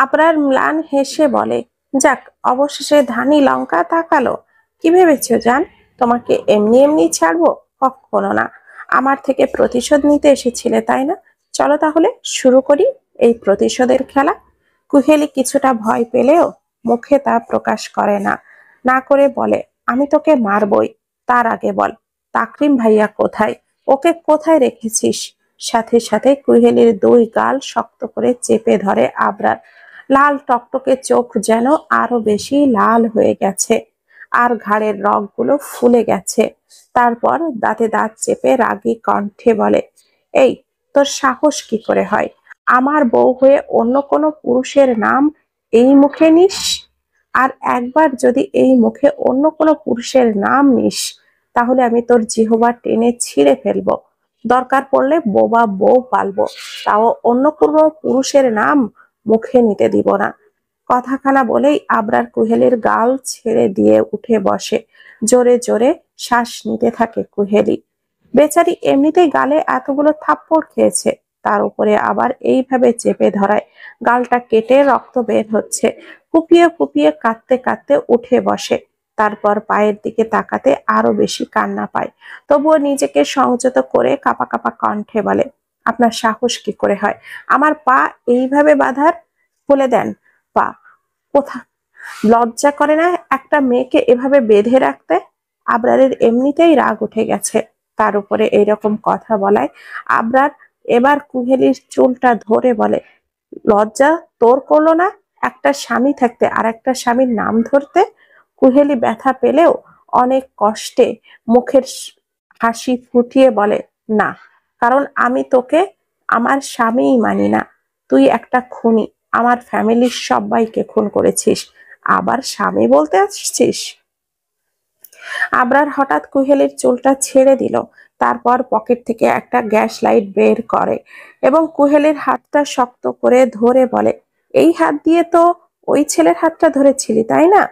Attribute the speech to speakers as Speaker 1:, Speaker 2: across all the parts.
Speaker 1: আবরার ম্লান হেসে বলে, যাক, অবশেষে ধানি লঙ্কা তাকালো। কি ভেবেছো জান, তোমাকে এমনি এমনি ছাড়বো? কখনো না। আমার থেকে প্রতিশোধ নিতে এসেছিলে, তাই না? চলো তাহলে শুরু করি এই প্রতিশোধের খেলা। কুহেলি কিছুটা ভয় পেলেও মুখে তা প্রকাশ করে না। না করে বলে, আমি তোকে মারবই। তার আগে বল, তাকরিম ভাইয়া কোথায়? ওকে কোথায় রেখেছিস? সাথে সাথে কুহেলির দুই গাল শক্ত করে চেপে ধরে আবরার। লাল টকটকে চোখ যেন আরো বেশি লাল হয়ে গেছে, আর ঘাড়ের রগগুলো ফুলে গেছে। তারপর দাঁতে দাঁত চেপে রাগী কণ্ঠে বলে, এই, তোর সাহস কি করে হয় আমার বউ হয়ে অন্য কোনো পুরুষের নাম এই মুখে নিস? আর একবার যদি এই মুখে অন্য কোনো পুরুষের নাম নিস, তাহলে আমি তোর জিহবা টেনে ছিঁড়ে ফেলবো। দরকার পড়লে বোবা বউ পালবো, তাও অন্য কোনো পুরুষের নাম মুখে নিতে দিব না। কথাখানা বলেই আবরার কুহেলির গাল ছেড়ে দিয়ে উঠে বসে। জোরে জোরে শ্বাস নিতে থাকে কুহেলি। বেচারি এমনিতেই গালে এতগুলো থাপ্পড় খেয়েছে, তার উপরে আবার এইভাবে চেপে ধরায় গালটা কেটে রক্ত বের হচ্ছে। ফুপিয়ে ফুপিয়ে কাঁদতে কাঁদতে উঠে বসে। তারপর পায়ের দিকে তাকাতে আরো বেশি কান্না পায়। তবুও নিজেকে সংযত করে কাঁপা কাঁপা কণ্ঠে বলে, আপনার সাহস কি করে হয় আমার পা এইভাবে বাঁধার? খুলে দেন পা। কোথা লজ্জা করে না একটা মেয়েকে এভাবে বেঁধে রাখতে? আবরারের এমনিতেই রাগ উঠে গেছে, তার উপরে এইরকম কথা বলায় আবরার এবার কুহেলির চুলটা ধরে বলে, লজ্জা তোর করলো না একটা স্বামী থাকতে আর একটা স্বামীর নাম ধরতে? কুহেলি ব্যথা পেলেও অনেক কষ্টে মুখের হাসি ফুটিয়ে বলে, না, কারণ আমি তোকে আমার স্বামীই মানি না। তুই একটা খুনি, আমার ফ্যামিলির সবাইকে খুন করেছিস, আবার স্বামী বলতে আসছিস? আবরার হঠাৎ কুহেলির চুলটা ছেড়ে দিল। তারপর পকেট থেকে একটা গ্যাস লাইট বের করে এবং কুহেলির হাতটা শক্ত করে ধরে বলে, এই হাত দিয়ে তো ওই ছেলের হাতটা ধরেছিলি, তাই না?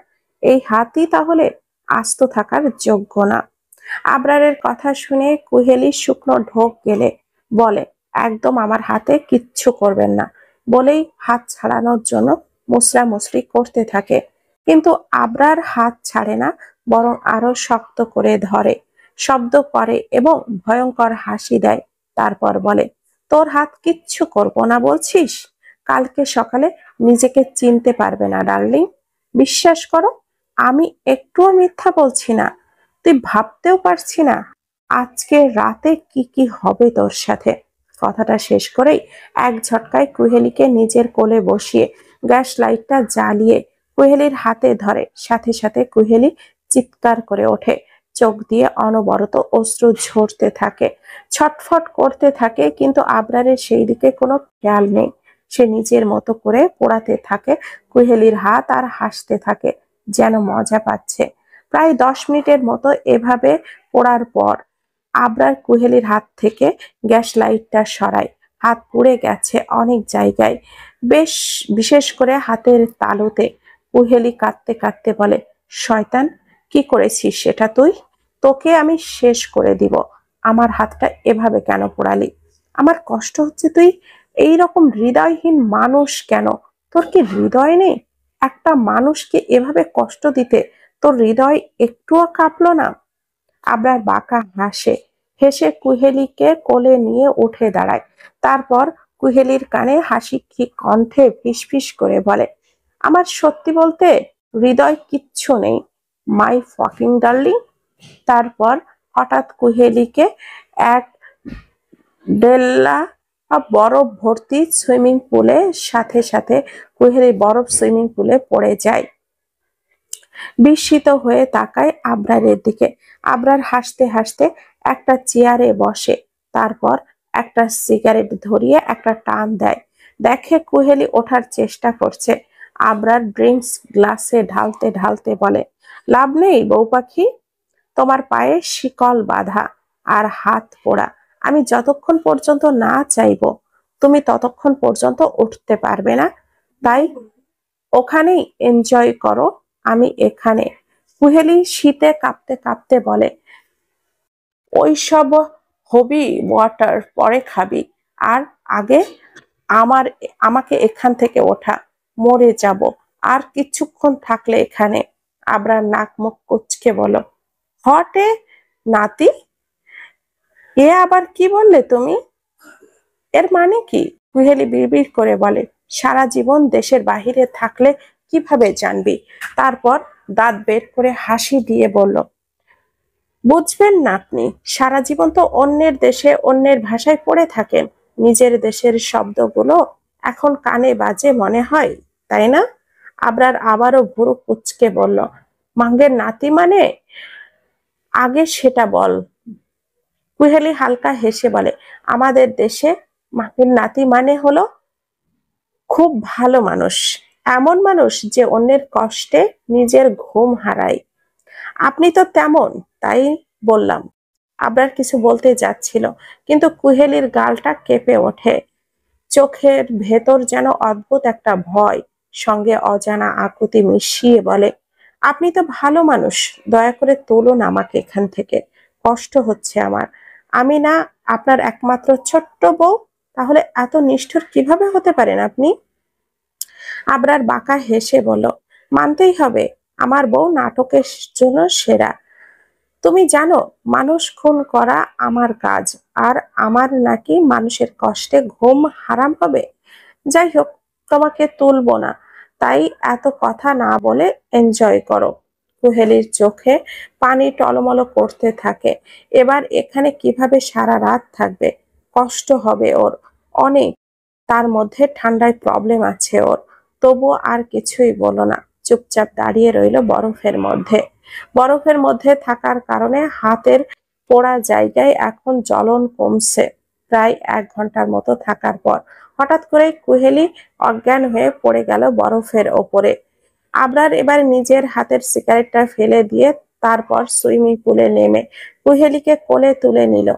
Speaker 1: এই হাতই তাহলে আস্ত থাকার যোগ্য না। আবরারের কথা শুনে কুহেলি শুকনো ঢোক গেলে বলে, একদম আমার হাতে কিচ্ছু করবেন না। বলেই হাত ছাড়ানোর জন্য মুসরামুসরি করতে থাকে, কিন্তু আবরার হাত ছাড়ে না, বরং আরো শক্ত করে ধরে, শব্দ করে এবং ভয়ঙ্কর হাসি দেয়। তারপর বলে, তোর হাত কিচ্ছু করব না বলছিস? কালকে সকালে নিজেকে চিনতে পারবে না ডার্লিং। বিশ্বাস করো, আমি একটুও মিথ্যা বলছি না। তুই ভাবতেও পারছি না আজকে রাতে কি কি হবে তোর সাথে। কথাটা শেষ করেই এক ঝটকায় কুহেলিকে নিজের কোলে বসিয়ে গ্যাস লাইটটা জ্বালিয়ে কুহেলির হাতে ধরে। সাথে সাথে কুহেলি চিৎকার করে ওঠে, চোখ দিয়ে অনবরত অশ্রু ঝরতে থাকে, ছটফট করতে থাকে, কিন্তু আবরারের সেই দিকে কোনো খেয়াল নেই। সে নিজের মতো করে পোড়াতে থাকে কুহেলির হাত আর হাসতে থাকে, যেন মজা পাচ্ছে। প্রায় 10 মিনিটের মতো এভাবে পোড়ার পর আবরার কুহেলির হাত থেকে গ্যাস লাইটটা সরায়। হাত পুড়ে গেছে অনেক জায়গায়, বেশ বিশেষ করে হাতের তালুতে। কুহেলি কাঁদতে কাঁদতে বলে, শয়তান, কি করেছিস সেটা তুই? তোকে আমি শেষ করে দিব। আমার হাতটা এভাবে কেন পোড়ালি? আমার কষ্ট হচ্ছে, তুই এই রকম হৃদয়হীন মানুষ কেন? তোর কি হৃদয় নেই? একটা মানুষকে এভাবে কষ্ট দিতে তোর হৃদয় একটুও কাঁপলো না? আবরার বাঁকা হাসে, হেসে কুহেলিকে কোলে নিয়ে উঠে দাঁড়ায়। তারপর কুহেলির কানে হাসি কণ্ঠে ফিসফিস করে বলে, আমার সত্যি বলতে হৃদয় কিচ্ছু নেই, মাই ফাকিং ডার্লিং। তারপর হঠাৎ কুহেলিকে এক ডেল্লা বরফ ভর্তি সুইমিং পুলে সাথে সাথে কুহেলি বরফ সুইমিং পুলে পড়ে যায়। বিস্মিত হয়ে তাকায় আবরারের দিকে। আবরার হাসতে হাসতে একটা চেয়ারে বসে, তারপর একটা সিগারেট ধরিয়ে একটা টান দেয়। দেখে কুহেলি ওঠার চেষ্টা করছে। আবরার ড্রিঙ্কস গ্লাসে ঢালতে ঢালতে বলে, লাভ নেই বউ পাখি, তোমার পায়ে শিকল বাঁধা আর হাত পোড়া। আমি যতক্ষণ পর্যন্ত না চাইবো তুমি ততক্ষণ পর্যন্ত উঠতে পারবে না, তাই ওখানেই এনজয় করো, আমি এখানে। কুহেলি শীতে কাঁপতে কাঁপতে বলে, ওইসব হবি ওয়াটার পরে খাবি, আর আগে আমাকে এখান থেকে ওঠা। মরে যাব আর কিছুক্ষণ থাকলে এখানে। আবরার নাক মুখ কুচকে বলল, হটে নাতি, এ আবার কি বললে তুমি? এর মানে কি? কুহেলি বিড়বিড় করে বলে, সারা জীবন দেশের বাহিরে থাকলে কিভাবে জানবি? তারপর দাঁত বের করে হাসি দিয়ে বলল, বুঝবেন না আপনি, সারা জীবন তো অন্যের দেশে অন্যের ভাষায় পড়ে থাকেন, নিজের দেশের শব্দগুলো এখন কানে বাজে মনে হয়, তাই না? আবরার আবারও ভুরু কুচকে বলল, মাঙ্গের নাতি মানে? আগে সেটা বল। কুহেলি হালকা হেসে বলে, আমাদের দেশে মাঙ্গের নাতি মানে হলো খুব ভালো মানুষ, এমন মানুষ যে অন্যের কষ্টে নিজের ঘুম হারায়। আপনি তো তেমন, তাই বললাম। আবরার কিছু বলতে যাচ্ছিল, কিন্তু কুহেলির গালটা কেঁপে ওঠে, চোখের ভেতর যেন অদ্ভুত একটা ভয়, সঙ্গে অজানা আকুতি মিশিয়ে বলে, আপনি তো ভালো মানুষ, দয়া করে তুলুন আমাকে এখান থেকে, কষ্ট হচ্ছে আমার। আমি না আপনার একমাত্র ছোট্ট বউ? তাহলে এত নিষ্ঠুর কিভাবে হতে পারেন আপনি? আবরার বাঁকা হেসে বলল, মানতেই হবে, আমার বউ নাটকের জন্য সেরা। তুমি জানো মানুষ খুন করা আমার কাজ, আর আমার নাকি মানুষের কষ্টে ঘুম হারাম হবে? যাই হোক, তোমাকে তুলবো না, তাই এত কথা না বলে এনজয় করো। কুহেলির চোখে পানি টলমল করতে থাকে। এবার এখানে কিভাবে সারা রাত থাকবে? কষ্ট হবে ওর অনেক, তার মধ্যে ঠান্ডায় প্রবলেম আছে ওর। তবুও আর কিছুই বলো না, চুপচাপ দাঁড়িয়ে রইল বরফের মধ্যে। বরফের মধ্যে থাকার কারণে হাতের পোড়া জায়গায় এখন জ্বলন কমছে। প্রায় 1 ঘন্টার মতো থাকার পর হঠাৎ করে কুহেলি অজ্ঞান হয়ে পড়ে গেল বরফের ওপরে। আবরার এবার নিজের হাতের সিগারেটটা ফেলে দিয়ে তারপর সুইমিং পুলে নেমে কুহেলিকে কোলে তুলে নিল।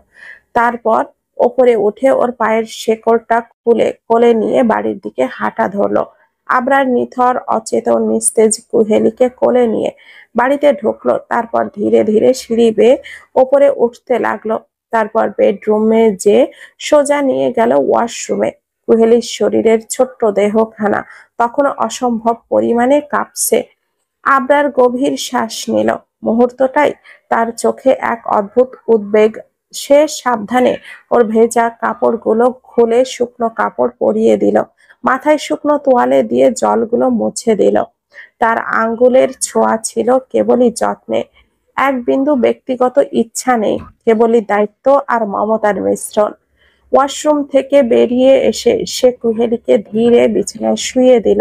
Speaker 1: তারপর ওপরে উঠে ওর পায়ের শেকড়টা খুলে কোলে নিয়ে বাড়ির দিকে হাঁটা ধরলো। আবরার নিথর অচেতন নিস্তেজ কুহেলিকে কোলে নিয়ে বাড়িতে ঢুকলো, তারপর ধীরে ধীরে সিঁড়ি বেয়ে ওপরে উঠতে লাগলো। তারপর বেডরুমে যে সোজা নিয়ে গেল ওয়াশরুমে। কুহেলির শরীরের ছোট্ট দেহখানা তখন অসম্ভব পরিমাণে কাঁপছে। আবরার গভীর শ্বাস নিল। মুহূর্তটাই তার চোখে এক অদ্ভুত উদ্বেগ। সে সাবধানে ওর ভেজা কাপড়গুলো খুলে শুকনো কাপড় পরিয়ে দিল, মাথায় শুকনো তোয়ালে দিয়ে জলগুলো মুছে দিল। তার আঙ্গুলের ছোঁয়া ছিল কেবলই যত্নে, এক বিন্দু ব্যক্তিগত ইচ্ছা নেই, কেবলই দায়িত্ব আর মমতার মিশ্রণ। ওয়াশরুম থেকে বেরিয়ে এসে সে কুহেলিকে ধীরে বিছানায় শুইয়ে দিল।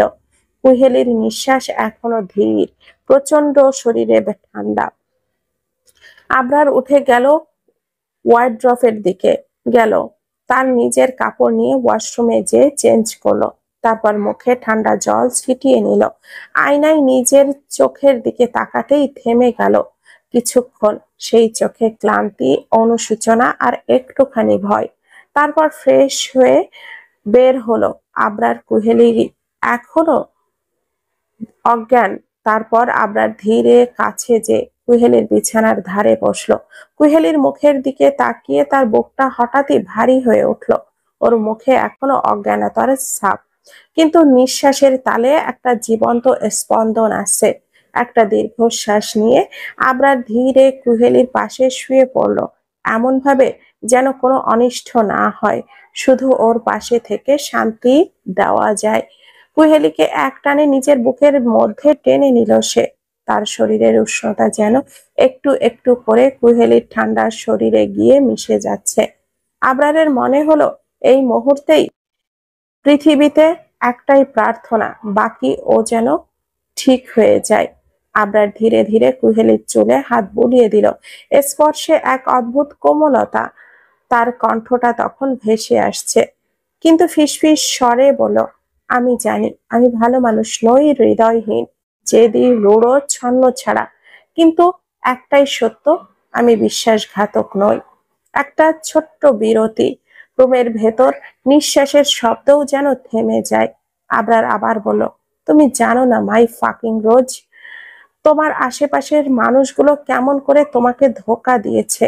Speaker 1: কুহেলির নিঃশ্বাস এখনো ধীর, প্রচন্ড শরীরে ঠান্ডা। আবরার উঠে গেল, ওয়ার্ড্রফের দিকে গেল, তার নিজের কাপড় নিয়ে ওয়াশরুমে যেয়ে চেঞ্জ করলো। তারপর মুখে ঠান্ডা জল ছিটিয়ে নিল। আয়নায় নিজের চোখের দিকে তাকাতেই থেমে গেল কিছুক্ষণ, সেই চোখে ক্লান্তি, অনুশোচনা আর একটুখানি ভয়। তারপর ফ্রেশ হয়ে বের হলো। আবরার কুহেলি এখনো অজ্ঞান। তারপর আবরার ধীরে কাছে যে কুহেলির বিছানার ধারে বসলো। কুহেলির মুখের দিকে তাকিয়ে তার বুকটা হঠাৎই ভারী হয়ে উঠল। ওর মুখে এখনো অজ্ঞানতার ছাপ, কিন্তু নিঃশ্বাসের তালে একটা জীবন্ত স্পন্দন আছে। একটা দীর্ঘশ্বাস নিয়ে আবরার ধীরে কুহেলির পাশে শুয়ে পড়ল, এমন ভাবে যেন কোনো অনিষ্ট না হয়, শুধু ওর পাশে থেকে শান্তি দেওয়া যায়। কুহেলিকে একটানে নিজের বুকের মধ্যে টেনে নিল সে। তার শরীরের উষ্ণতা যেন একটু একটু করে কুহেলির ঠান্ডা শরীরে গিয়ে মিশে যাচ্ছে। আবরারের মনে হলো এই মুহূর্তেই পৃথিবীতে একটাই প্রার্থনা, বাকি ও যেন ঠিক হয়ে যায়। আবরার ধীরে ধীরে কুহেলির চুলে হাত বুলিয়ে দিল, স্পর্শে এক অদ্ভুত কোমলতা। তার কণ্ঠটা তখন ভেসে আসছে, কিন্তু ফিসফিস স্বরে বলল, আমি জানি আমি ভালো মানুষ নই, হৃদয়হীন, জেদি, রূঢ়, ছন্ন ছাড়া, কিন্তু একটাই সত্য, আমি বিশ্বাসঘাতক নই। একটা ছোট্ট বিরতি, রুমের ভেতর নিঃশ্বাসের শব্দও যেন থেমে যায়। আবরার আবার বলল, তুমি জানো না মাই ফাকিং রোজ, তোমার আশেপাশের মানুষগুলো কেমন করে তোমাকে ধোঁকা দিয়েছে।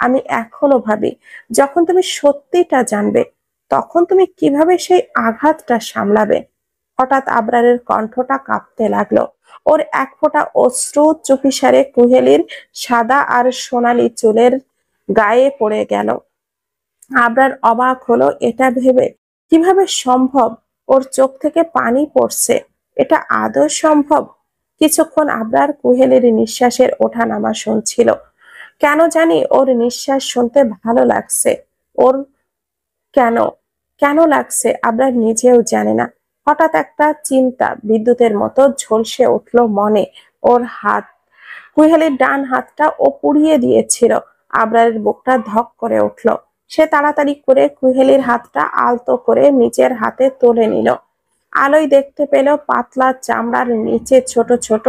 Speaker 1: আমি এখনো ভাবি, যখন তুমি সত্যিটা জানবে তখন তুমি কিভাবে সেই আঘাতটা সামলাবে। হঠাৎ আবরারের কণ্ঠটা কাঁপতে লাগলো। ওর এক ফোঁটা অশ্রু চুপিসারে কুহেলির সাদা আর সোনালি চুলের গায়ে পড়ে গেল। আবরার অবাক হলো এটা ভেবে, কিভাবে সম্ভব ওর চোখ থেকে পানি পড়ছে, এটা আদৌ সম্ভব? কিছুক্ষণ আবরার কুহেলির নিঃশ্বাসের ওঠানামা শুনছিল। কেন জানি ওর নিঃশ্বাস শুনতে ভালো লাগছে। ওর কেন কেন লাগছে আবরার নিজেও জানে না। হঠাৎ একটা চিন্তা বিদ্যুতের মতো ঝলসে উঠলো মনে। ওর হাত, কুহেলির ডান হাতটা ও পুড়িয়ে দিয়েছিল। আবরারের বুকটা ধক করে উঠল। সে তাড়াতাড়ি করে কুহেলির হাতটা আলতো করে নিচের হাতে তুলে নিল। আলোয় দেখতে পেল পাতলা চামড়ার নিচে ছোট ছোট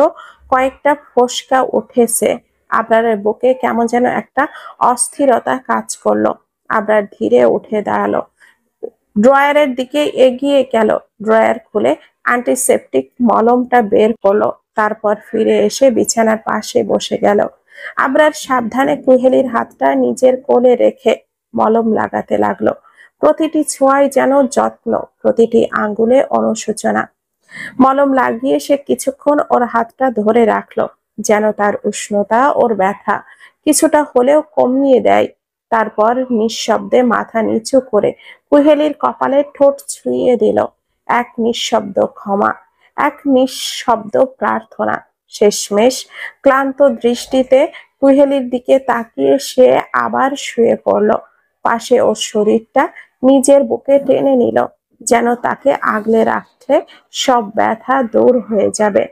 Speaker 1: কয়েকটা ফোসকা উঠেছে। আবরারের বুকে কেমন যেন একটা অস্থিরতা কাজ করলো। আবরার ধীরে উঠে দাঁড়ালো, ড্রয়ারের দিকে এগিয়ে গেল। ড্রয়ার খুলে অ্যান্টিসেপটিক মলমটা বের করলো। তারপর ফিরে এসে বিছানার পাশে বসে গেল। আবরার সাবধানে কুহেলির হাতটা নিজের কোলে রেখে মলম লাগাতে লাগলো। প্রতিটি ছোঁয়ায় যেন যত্ন, প্রতিটি আঙ্গুলে অনুশোচনা। মলম লাগিয়ে সে কিছুক্ষণ ওর হাতটা ধরে রাখলো, যেন তার উষ্ণতা ওর ব্যথা কিছুটা হলেও কমিয়ে দেয়। তারপর নিঃশব্দে মাথা নিচু করে কুহেলির কপালে ঠোঁট ছুঁয়ে দিল। এক নিঃশব্দ ক্ষমা, এক নিঃশব্দ প্রার্থনা। শেষমেশ ক্লান্ত দৃষ্টিতে কুহেলির দিকে তাকিয়ে সে আবার শুয়ে পড়ল। পাশে ওর শরীরটা নিজের বুকে টেনে নিল, যেন তাকে আগলে রাখলে সব ব্যথা দূর হয়ে যাবে।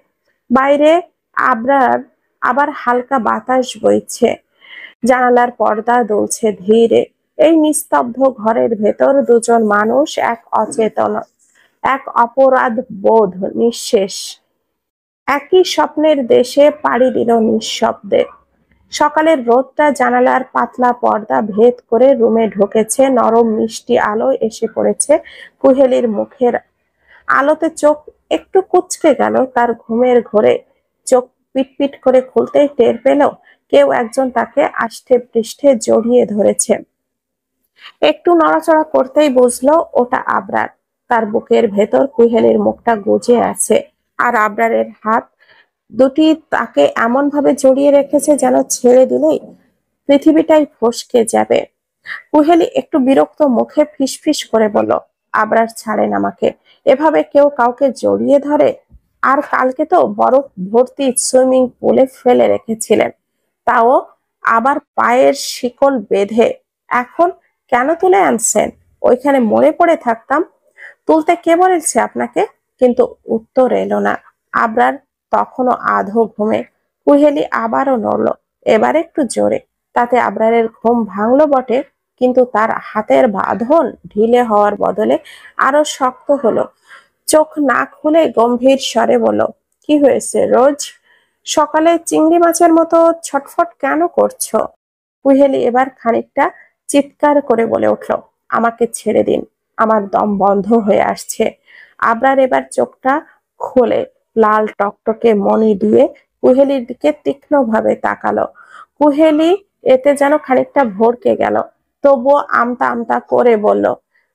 Speaker 1: বাইরে আবরার আবার হালকা বাতাস বইছে, জানালার পর্দা দুলছে ধীরে। এই নিস্তব্ধ ঘরের ভেতর দুজন মানুষ, এক অচেতন, এক অপরাধ বোধ নিঃশেষ, একই স্বপ্নের দেশে পাড়ি দিল নিঃশব্দে। সকালের রোদটা জানালার পাতলা পর্দা ভেদ করে রুমে ঢুকেছে। নরম মিষ্টি আলো এসে পড়েছে কুহেলির মুখের আলোতে। চোখ একটু কুঁচকে গেল তার ঘুমের ঘোরে। চোখ পিটপিট করে খুলতেই টের পেল কেউ একজন তাকে আষ্টে পৃষ্ঠে জড়িয়ে ধরেছে। একটু নড়াচড়া করতেই বুঝলো ওটা আবরার। তার বুকের ভেতর কুহেলির মুখটা গুজে আছে, আর আবরারের হাত দুটি তাকে এমন ভাবে জড়িয়ে রেখেছে যেন ছেড়ে দিলেই পৃথিবীটাই ফসকে যাবে। কুহেলি একটু বিরক্ত মুখে ফিসফিস করে বলল, আবরার ছাড়েন আমাকে, এভাবে কেউ কাউকে জড়িয়ে ধরে? আর কালকে তো বরফ ভর্তি সুইমিং পুলে ফেলে রেখেছিলেন, তাও আবার পায়ের শিকল বেঁধে। এখন কেন তুলে আনছেন? ওইখানে মরে পড়ে থাকতাম। তুলতে কে বলেছে আপনাকে? কিন্তু উত্তর এলো না। আবরার তখনও আধো ঘুমে। কুহেলি আবারও নড়ল, এবার একটু জোরে। তাতে আবরারের ঘুম ভাঙলো বটে, কিন্তু তার হাতের বাঁধন ঢিলে হওয়ার বদলে আরো শক্ত হলো। চোখ না খুলে গম্ভীর স্বরে বলল, কি হয়েছে রোজ? সকালে চিংড়ি মাছের মতো ছটফট কেন করছো? কুহেলি এবার খানিকটা চিৎকার করে বলে উঠল, আমাকে ছেড়ে দিন, আমার দম বন্ধ হয়ে আসছে। আবরার এবার চোখটা খোলে, লাল টকটকে মনি দিয়ে কুহেলির দিকে তীক্ষ্ণভাবে তাকালো। কুহেলি এতে যেন খানিকটা ভড়কে গেল, তবুও আমতা আমতা করে বলল,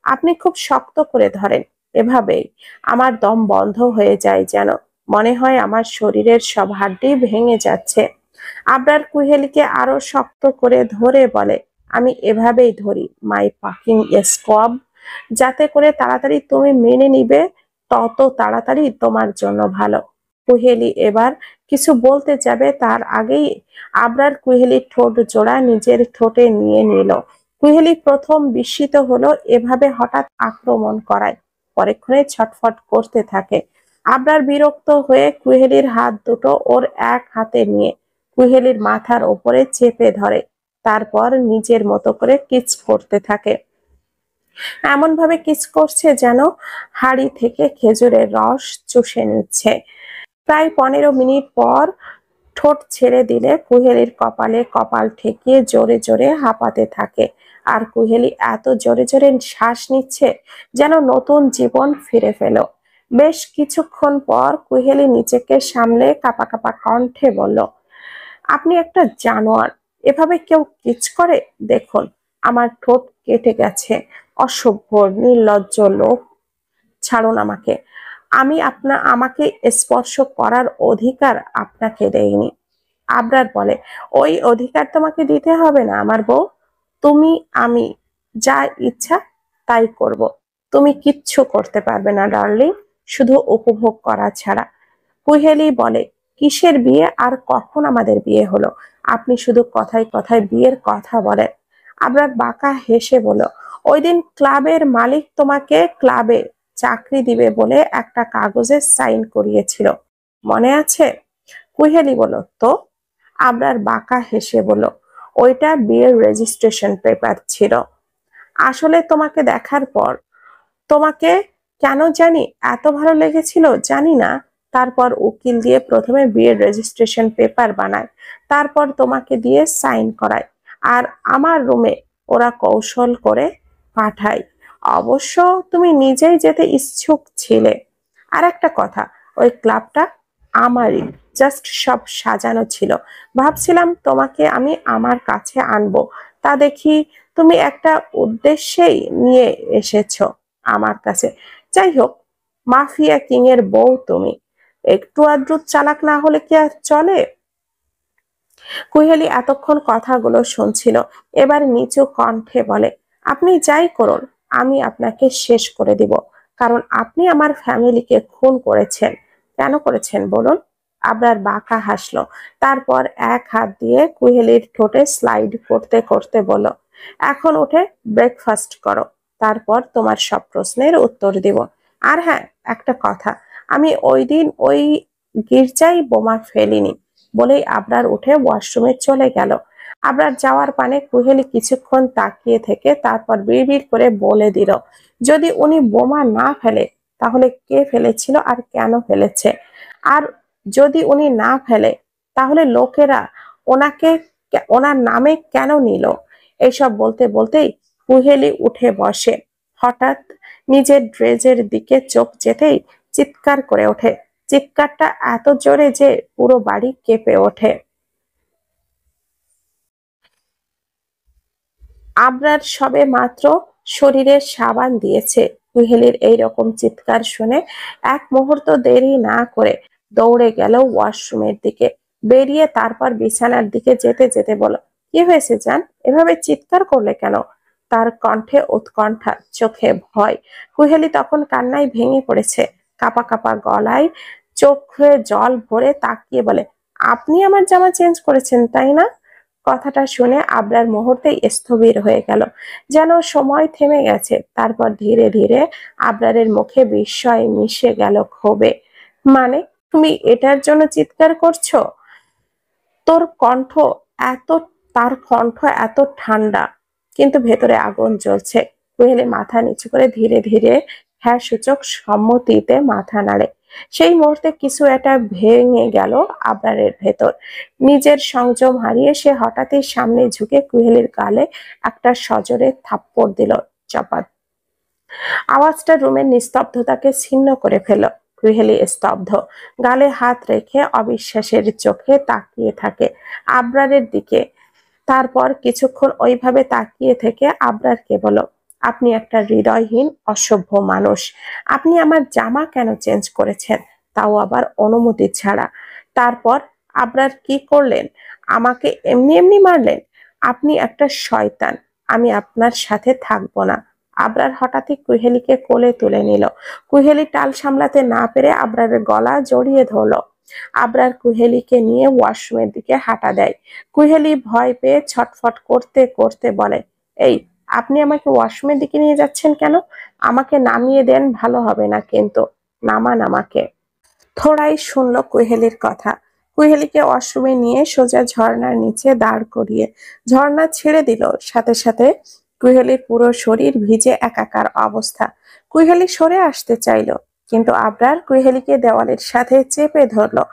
Speaker 1: আপনি খুব শক্ত করে ধরেন, এভাবেই আমার দম বন্ধ হয়ে যায়, যেন মনে হয় আমার শরীরের সব হাড্ডি ভেঙে যাচ্ছে। আবরার কুহেলিকে আরো শক্ত করে ধরে বলে, আমি এভাবেই ধরি মাই পাকিং স্কোয়াব, যাতে করে তাড়াতাড়ি তুমি মেনে নিবে, তত তাড়াতাড়ি তোমার জন্য ভালো। কুহেলি এবার কিছু বলতে যাবে, তার আগেই আবরার কুহেলির ঠোঁট জোড়া নিজের ঠোঁটে নিয়ে নিল। কুহেলি প্রথম বিস্মিত হলো এভাবে হঠাৎ আক্রমণ করায়, পরেক্ষণে ছটফট করতে থাকে। আবরার বিরক্ত হয়ে কুহেলির হাত দুটো ওর এক হাতে নিয়ে কুহেলির মাথার ওপরে চেপে ধরে, তারপর নিজের মতো করে কিচ করতে থাকে। এমন ভাবে কিচ করছে যেন হাড়ি থেকে খেজুরের রস চুষে নিচ্ছে। প্রায় 15 মিনিট পর ঠোঁট ছেড়ে দিলে কুহেলির কপালে কপাল ঠেকিয়ে জোরে জোরে হাঁপাতে থাকে। আর কুহেলি এত জোরে জোরে শ্বাস নিচ্ছে যেন নতুন জীবন ফিরে পেল। বেশ কিছুক্ষণ পর কুহেলি নিজেকে সামলে কাঁপা কাঁপা কণ্ঠে বলল, আপনি একটা জানোয়ার, এভাবে কেউ কিচ করে? দেখুন আমার ঠোঁট কেটে গেছে, অসভ্য নির্লজ্জ লোক, ছাড়ুন আমাকে। আমি আমাকে স্পর্শ করার অধিকার আপনাকে দেইনি। আবরার বলে, ওই অধিকার তোমাকে দিতে হবে না আমার বউ। তুমি আমি যা ইচ্ছা তাই করব। তুমি কিচ্ছু করতে পারবে না ডার্লিং, শুধু উপভোগ করা ছাড়া। কুহেলি বলে, কিসের বিয়ে আর কখন আমাদের বিয়ে হলো? আপনি শুধু কথায় কথায় বিয়ের কথা বলেন। আবরার বাঁকা হেসে বলল, ওই দিন ক্লাবের মালিক তোমাকে ক্লাবে চাকরি দিবে বলে একটা কাগজে সাইন করিয়েছিল, মনে আছে? কুহেলি বলল, তো? আবরার বাঁকা হেসে বলল, ওইটা বিয়ের রেজিস্ট্রেশন পেপার ছিল। আসলে তোমাকে দেখার পর তোমাকে কেন জানি এত ভালো লেগেছিল জানি না। তারপর উকিল দিয়ে প্রথমে বিয়ের রেজিস্ট্রেশন পেপার বানায়, তারপর তোমাকে দিয়ে সাইন করায়, আর আমার রুমে ওরা কৌশল করে পাঠায়। অবশ্য তুমি নিজেই যেতে ইচ্ছুক ছিলে। আর একটা কথা, ওই ক্লাবটা আমারই, জাস্ট সব সাজানো ছিল। ভাবছিলাম তোমাকে আমি আমার কাছে আনবো, তা দেখি তুমি একটা উদ্দেশ্যেই নিয়ে এসেছো আমার কাছে। যাই হোক, মাফিয়া কিং এর বউ তুমি, একটু আধটু চালাক না হলে কি আর চলে? কুহেলি এতক্ষণ কথাগুলো শুনছিল, এবার নিচু কণ্ঠে বলে, আপনি যাই করুন, আমি আপনাকে শেষ করে দিব, কারণ আপনি আমার ফ্যামিলিকে খুন করেছেন। কেন করেছেন বলুন? আবরার বাঁকা হাসলো, তারপর এক হাত দিয়ে কুহেলির ঠোঁটে স্লাইড করতে করতে বলল, এখন উঠে ব্রেকফাস্ট করো, তারপর তোমার সব প্রশ্নের উত্তর দিব। আর হ্যাঁ, একটা কথা, আমি ওই দিন ওই গির্জায় বোমা ফেলিনি। বলেই আবরার উঠে ওয়াশরুমে চলে গেল। আবরার যাওয়ার পানে কুহেলি কিছুক্ষণ তাকিয়ে থেকে তারপর বিড়বিড় করে বলে দিল, যদি উনি বোমা না ফেলে তাহলে কে ফেলেছিল আর কেন ফেলেছে? আর যদি উনি না ফেলে তাহলে লোকেরা ওনাকে ওনার নামে কেন নিল? এইসব বলতে বলতেই কুহেলি উঠে বসে। হঠাৎ নিজের ড্রেজের দিকে চোখ যেতেই চিৎকার করে ওঠে। চিৎকারটা এত জোরে যে পুরো বাড়ি কেঁপে ওঠে। আবরার সবে মাত্র শরীরে সাবান দিয়েছে। কুহেলির এইরকম চিৎকার শুনে এক মুহূর্ত দেরি না করে দৌড়ে গেল ওয়াশরুমের দিকে। বেরিয়ে তারপর বিছানার দিকে যেতে যেতে বলল, কি হয়েছে জান, এভাবে চিৎকার করলে কেন? তার কণ্ঠে উৎকণ্ঠা, চোখে ভয়। কুহেলি তখন কান্নায় ভেঙে পড়েছে। কাপা কাপা গলায় চোখে জল ভরে তাকিয়ে বলে, আপনি আমার জামা চেঞ্জ করেছেন তাই না? কথাটা শুনে আবরার মুহূর্তেই স্থবির হয়ে গেল, যেন সময় থেমে গেছে। তারপর ধীরে ধীরে আবরারের মুখে বিস্ময় মিশে গেল ক্ষোভে। মানে, তুমি এটার জন্য চিৎকার করছো? তোর কণ্ঠ এত তার কণ্ঠ এত ঠান্ডা, কিন্তু ভেতরে আগুন জ্বলছে। কোহেলি মাথা নিচু করে ধীরে ধীরে হ্যাঁ সূচক সম্মতিতে মাথা নাড়ে। সেই মুহূর্তে কিছু একটা ভেঙে গেল আবরারের ভেতর। নিজের সংযম হারিয়ে সে হঠাৎই সামনে ঝুঁকে কুহেলির গালে একটা সজোরে থাপ্পড় দিল। চাপাত আওয়াজটা রুমের নিস্তব্ধতাকে ছিন্ন করে ফেলল। কুহেলি স্তব্ধ, গালে হাত রেখে অবিশ্বাসের চোখে তাকিয়ে থাকে আবরারের দিকে। তারপর কিছুক্ষণ ওইভাবে তাকিয়ে থেকে আবরারকে বলল, আপনি একটা হৃদয়হীন অসভ্য মানুষ। আপনি আমার জামা কেন চেঞ্জ করেছেন, তাও আবার অনুমতি ছাড়া? তারপর আবরার কি করলেন? আমাকে এমনি এমনি মারলেন? আপনি একটা শয়তান, আমি আপনার সাথে থাকবো না। আবরার হঠাৎই কুহেলিকে কোলে তুলে নিল। কুহেলি টাল সামলাতে না পেরে আবরারের গলা জড়িয়ে ধরলো। আবরার কুহেলিকে নিয়ে ওয়াশরুমের দিকে হাঁটা দেয়। কুহেলি ভয় পেয়ে ছটফট করতে করতে বলে, এই, আপনি আমাকে ওয়াশরুমের দিকে নিয়ে যাচ্ছেন কেন? আমাকে নামিয়ে দেন, ভালো হবে না কিন্তু, নামান আমাকে। থোড়াই শুনলো কুহেলির কথা। কুহেলিকে ওয়াশরুমে নিয়ে সোজা ঝর্ণার নিচে দাঁড় করিয়ে ঝর্ণা ছেড়ে দিল। সাথে সাথে কুহেলির পুরো শরীর ভিজে একাকার অবস্থা। কুহেলি সরে আসতে চাইলো, কিন্তু আবরার কুহেলিকে দেওয়ালের সাথে চেপে ধরলো।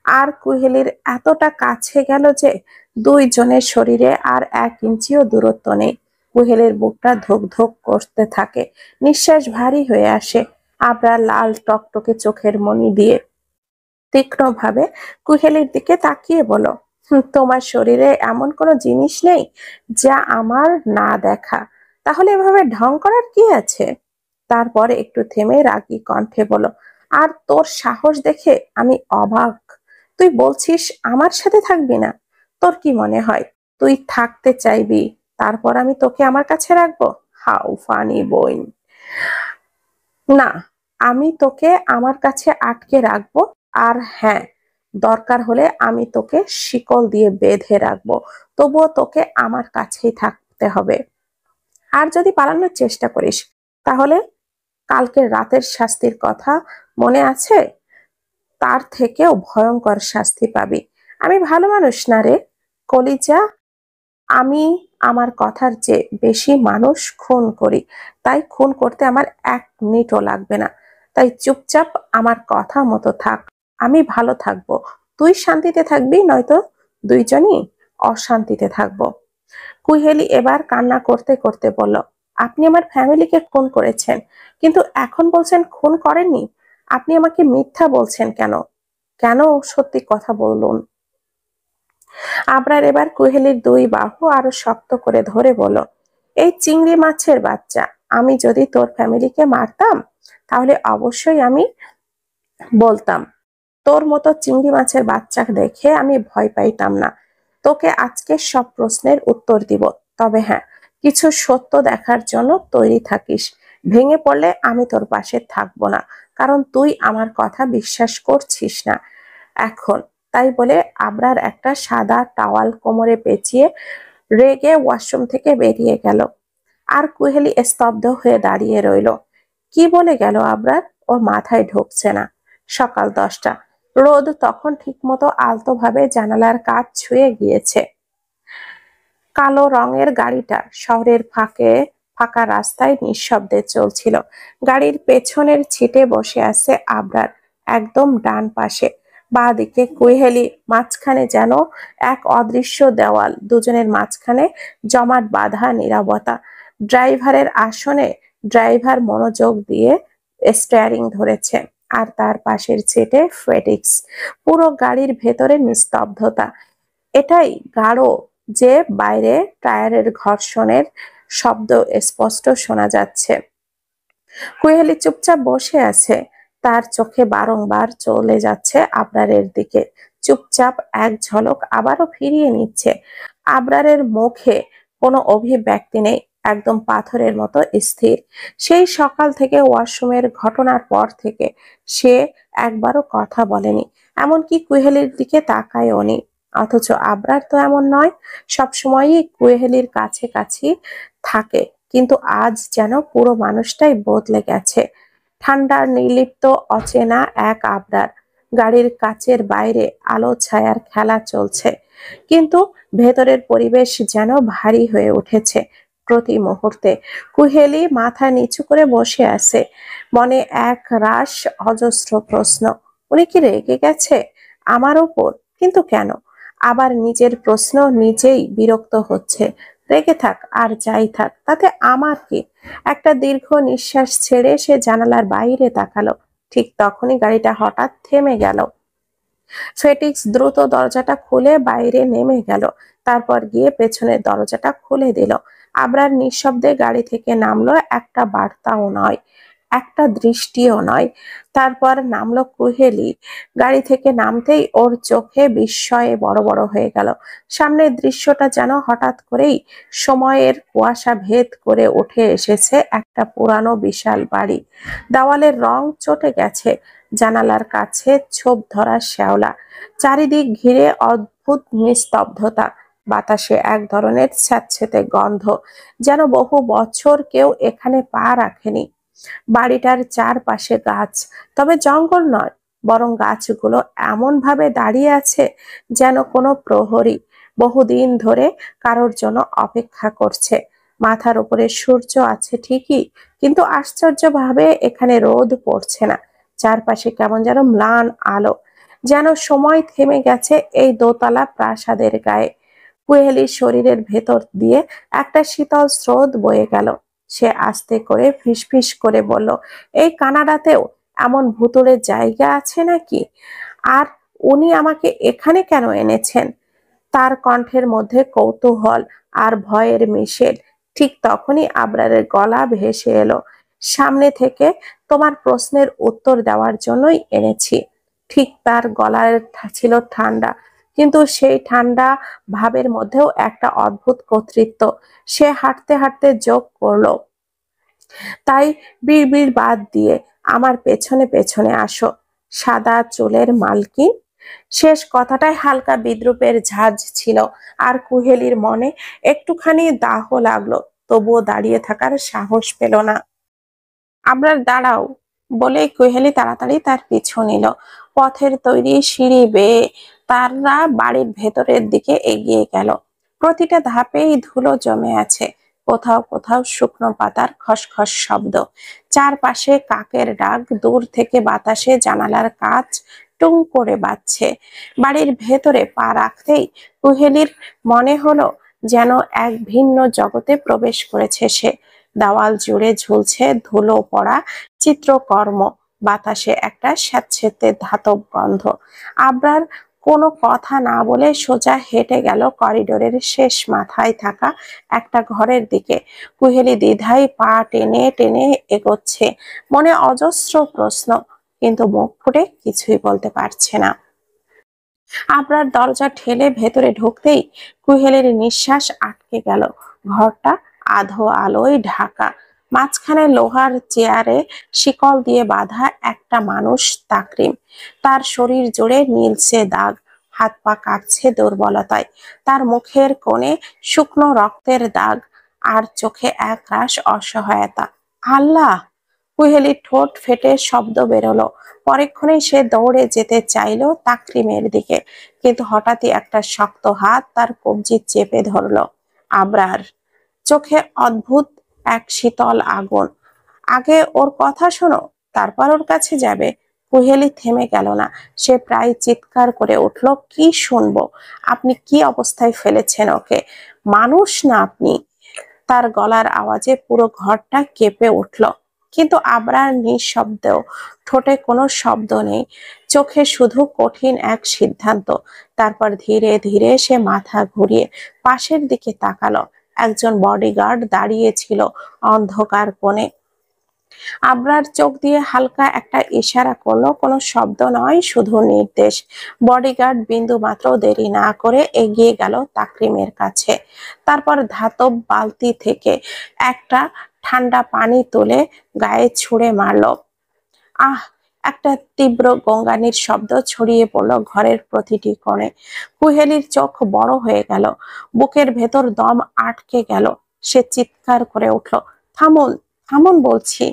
Speaker 1: আর কুহেলির এতটা কাছে গেল যে দুইজনের শরীরে আর 1 ইঞ্চিও দূরত্ব নেই। কুহেলির বুকটা ধুক ধুক করতে থাকে, নিঃশ্বাস ভারী হয়ে আসে। আবরার লাল টকটকে চোখের মনি দিয়ে তীক্ষ্ণভাবে কুহেলির দিকে তাকিয়ে বলল, তোমার শরীরে এমন কোনো জিনিস নেই যা আমার না দেখা? তাহলে এভাবে ঢং করার কি আছে? তারপরে একটু থেমে রাগী কণ্ঠে বলল, আর তোর সাহস দেখে আমি অবাক। তুই বলছিস আমার সাথে থাকবি না? তোর কি মনে হয় তুই থাকতে চাইবি তারপর আমি তোকে আমার কাছে রাখবো? হাউ ফানি বইন। না, আমি তোকে আমার কাছে আটকে রাখবো। আর হ্যাঁ, দরকার হলে আমি তোকে শিকল দিয়ে বেঁধে রাখবো, তবুও তোকে আমার কাছেই থাকতে হবে। আর যদি পালানোর চেষ্টা করিস তাহলে কালকের রাতের শাস্তির কথা মনে আছে? তার থেকেও ভয়ঙ্কর শাস্তি পাবি। আমি ভালো মানুষ না রে কলিজা। আমি আমার কথার চেয়ে বেশি মানুষ খুন করি, তাই খুন করতে আমার 1 মিনিটও লাগবে না। তাই চুপচাপ আমার কথা মতো থাক। আমি ভালো থাকবো, তুই শান্তিতে থাকবি, নয়তো দুইজনই অশান্তিতে থাকবো। কুহেলি এবার কান্না করতে করতে বলল, আপনি আমার ফ্যামিলিকে খুন করেছেন, কিন্তু এখন বলছেন খুন করেননি। আপনি আমাকে মিথ্যা বলছেন কেন? কেন? সত্যি কথা বলুন। আবরার এবার কুহেলির 2 বাহু আরো শক্ত করে ধরে বলল, এই চিংড়ি মাছের বাচ্চা, আমি যদি তোর ফ্যামিলিকে মারতাম তাহলে অবশ্যই আমি বলতাম। তোর মতো চিংড়ি মাছের বাচ্চা দেখে আমি ভয় পাইতাম না। তোকে আজকে সব প্রশ্নের উত্তর দিব। তবে হ্যাঁ, কিছু সত্য দেখার জন্য তৈরি থাকিস। ভেঙে পড়লে আমি তোর পাশে থাকবো না, কারণ তুই আমার কথা বিশ্বাস করছিস না এখন। তাই বলে আবরার একটা সাদা টাওয়াল কোমরে পেঁচিয়ে রেগে ওয়াশরুম থেকে বেরিয়ে গেল। আর কুহেলি স্তব্ধ হয়ে দাঁড়িয়ে রইল। কি বলে গেল আবরার? ওর মাথায় ঢুকছে না। সকাল 10টা, রোদ তখন ঠিকমতো আলতোভাবে জানালার কাচ ছুঁয়ে গিয়েছে। কালো রঙের গাড়িটা শহরের ফাঁকা রাস্তায় নিঃশব্দে চলছিল। গাড়ির পেছনের সিটে বসে আছে আবরার, একদম ডান পাশে। বাঁ দিকে কুহেলি, মাঝখানে যেন এক অদৃশ্য দেওয়াল। দুজনের মাঝখানে জমাট বাঁধা নীরবতা। ড্রাইভারের আসনে ড্রাইভার মনোযোগ দিয়ে স্টিয়ারিং ধরেছে, আর তার পাশের সিটে ফেটিক্স। পুরো গাড়ির ভেতরে নিস্তব্ধতা। এটাই গাঢ় যে বাইরে টায়ারের ঘর্ষণের শব্দ স্পষ্ট শোনা যাচ্ছে। কুহেলি চুপচাপ বসে আছে, তার চোখে বারংবার চলে যাচ্ছে আবরারের দিকে। চুপচাপ এক ঝলক আবারও ফিরিয়ে নিচ্ছে। আবরারের মুখে কোনো অভিব্যক্তি নেই, একদম পাথরের মতো স্থির। সেই সকাল থেকে ওয়াশরুমের ঘটনার পর থেকে সে একবারও কথা বলেনি, এমনকি কুহেলির দিকে তাকায়ও নি। অথচ আবরার তো এমন নয়, সবসময়ই কুহেলির কাছে থাকে, কিন্তু আজ যেন পুরো মানুষটাই বদলে গেছে। ঠান্ডার নির্লিপ্ত অচেনা এক আবরার। গাড়ির কাচের বাইরে আলো ছায়ার খেলা চলছে, কিন্তু ভেতরের পরিবেশ যেন ভারী হয়ে উঠেছে প্রতি মুহূর্তে। কুহেলি মাথা নিচু করে বসে আছে, মনে এক রাশ অজস্র প্রশ্ন। উনি কি রেগে গেছে আমার ওপর? কিন্তু কেন? আবার নিজের প্রশ্ন নিজেই বিরক্ত হচ্ছে। রেগে থাক আর যাই থাক, তাতে আমার কি? একটা দীর্ঘ নিঃশ্বাস ছেড়ে সে জানালার বাইরে তাকালো। ঠিক তখনই গাড়িটা হঠাৎ থেমে গেল। ফেটিক্স দ্রুত দরজাটা খুলে বাইরে নেমে গেল, তারপর গিয়ে পেছনের দরজাটা খুলে দিল। আবরার নিঃশব্দে গাড়ি থেকে নামলো, একটা বার্তাও নয়, একটা দৃষ্টিও নয়। তারপর নামলো কুহেলি। গাড়ি থেকে নামতেই ওর চোখে বিস্ময়ে বড় বড় হয়ে গেল। সামনের দৃশ্যটা যেন হঠাৎ করেই সময়ের কুয়াশা ভেদ করে উঠে এসেছে। একটা পুরানো বিশাল বাড়ি, দেওয়ালের রং চটে গেছে, জানালার কাছে ছোপ ধরা শ্যাওলা, চারিদিক ঘিরে অদ্ভুত নিস্তব্ধতা। বাতাসে এক ধরনের স্যাঁতসেঁতে গন্ধ, যেন বহু বছর কেউ এখানে পা রাখেনি। বাড়িটার চারপাশে গাছ, তবে জঙ্গল নয়, বরং গাছগুলো এমন ভাবে দাঁড়িয়ে আছে যেন কোনো প্রহরী বহুদিন ধরে কারোর জন্য অপেক্ষা করছে। মাথার উপরে সূর্য আছে ঠিকই, কিন্তু আশ্চর্যভাবে এখানে রোদ পড়ছে না। চারপাশে কেমন যেন ম্লান আলো, যেন সময় থেমে গেছে এই দোতলা প্রাসাদের গায়ে। কুহেলির শরীরের ভেতর দিয়ে একটা শীতল স্রোত বয়ে গেল। সে আস্তে করে ফিসফিস করে বলল, এই কানাডাতেও এমন ভুতুড়ে জায়গা আছে নাকি? আর উনি আমাকে এখানে কেন এনেছেন? তার কণ্ঠের মধ্যে কৌতূহল আর ভয়ের মিশেল। ঠিক তখনই আবরারের গলা ভেসে এলো সামনে থেকে। তোমার প্রশ্নের উত্তর দেওয়ার জন্যই এনেছি। ঠিক তার গলার ছিল ঠান্ডা, কিন্তু সেই ঠান্ডা ভাবের মধ্যেও একটা অদ্ভুত কর্তৃত্ব। সে হাঁটতে হাঁটতে যোগ করলো, তাই বিড়বিড় বাদ দিয়ে আমার পেছনে পেছনে আসো, সাদা চুলের মালকিন। শেষ কথাটায় হালকা বিদ্রুপের ঝাঁজ ছিল, আর কুহেলির মনে একটুখানি দাহ লাগলো, তবুও দাঁড়িয়ে থাকার সাহস পেল না। আমরা দাঁড়াও বলেই কুহেলি তাড়াতাড়ি তার পিছু নিল। পথের তৈরি সিঁড়ি বেয়ে তারা বাড়ির ভেতরের দিকে এগিয়ে গেল। প্রতিটা ধাপেই ধুলো জমে আছে, কোথাও কোথাও শুকনো পাতার খসখস শব্দ, চারপাশে কাকের ডাক, দূর থেকে বাতাসে জানালার কাঁচ টুং করে বাজছে। বাড়ির ভেতরে পা রাখতেই কুহেলির মনে হলো যেন এক ভিন্ন জগতে প্রবেশ করেছে সে। দেওয়াল জুড়ে ঝুলছে ধুলো পড়া চিত্রকর্ম, বাতাসে একটা স্যাঁতসেঁতে ধাতব গন্ধ। আবরার কোনো কথা না বলে সোজা হেঁটে গেল করিডোরের শেষ মাথায় থাকা একটা ঘরের দিকে। কুহেলি দ্বিধায় পা টেনে টেনে এগোচ্ছে, মনে অজস্র প্রশ্ন, কিন্তু মুখ ফুটে কিছুই বলতে পারছে না। আবরার দরজা ঠেলে ভেতরে ঢুকতেই কুহেলির নিঃশ্বাস আটকে গেল। ঘরটা আধো আলোয় ঢাকা, মাঝখানে লোহার চেয়ারে শিকল দিয়ে বাঁধা একটা মানুষ তাকরিম। তার শরীর জুড়ে নীলচে দাগ, হাত পা কাঁপছে দুর্বলতায়, তার মুখের কোণে শুকনো রক্তের দাগ, আর চোখে একরাশ অসহায়তা। আল্লাহ! কুহেলির ঠোঁট ফেটে শব্দ বেরোলো। পরেক্ষণেই সে দৌড়ে যেতে চাইলো তাকরিমের দিকে, কিন্তু হঠাৎই একটা শক্ত হাত তার কবজি চেপে ধরলো। আবরার চোখে অদ্ভুত এক শীতল আগুন। আগে ওর কথা শোনো, তারপর ওর কাছে যাবে। কুহেলি থেমে গেল না, সে প্রায় চিৎকার করে উঠল, কি শুনবো? আপনি কি অবস্থায় ফেলেছেন ওকে? মানুষ না আপনি? তার গলার আওয়াজে পুরো ঘরটা কেঁপে উঠল। কিন্তু আবরার নিঃশব্দ, ঠোঁটে কোনো শব্দ নেই, চোখে শুধু কঠিন এক সিদ্ধান্ত। তারপর ধীরে ধীরে সে মাথা ঘুরিয়ে পাশের দিকে তাকালো। একজন বডিগার্ড দাঁড়িয়ে ছিল অন্ধকার কোণে। আবরার চোখ দিয়ে হালকা একটা ইশারা করলো, কোনো শব্দ নয়, শুধু নির্দেশ। বডিগার্ড বিন্দু মাত্র দেরি না করে এগিয়ে গেল তাকরিমের কাছে। তারপর ধাতব বালতি থেকে একটা ঠান্ডা পানি তুলে গায়ে ছুঁড়ে মারলো। আহ! একটা তীব্র গঙ্গানির শব্দ ছড়িয়ে পড়লো ঘরের প্রতিটি কোণে। কুহেলির চোখ বড় হয়ে গেল, বুকের ভেতর দম আটকে গেল। সে চিৎকার করে উঠল, থামুন, থামুন বলছি।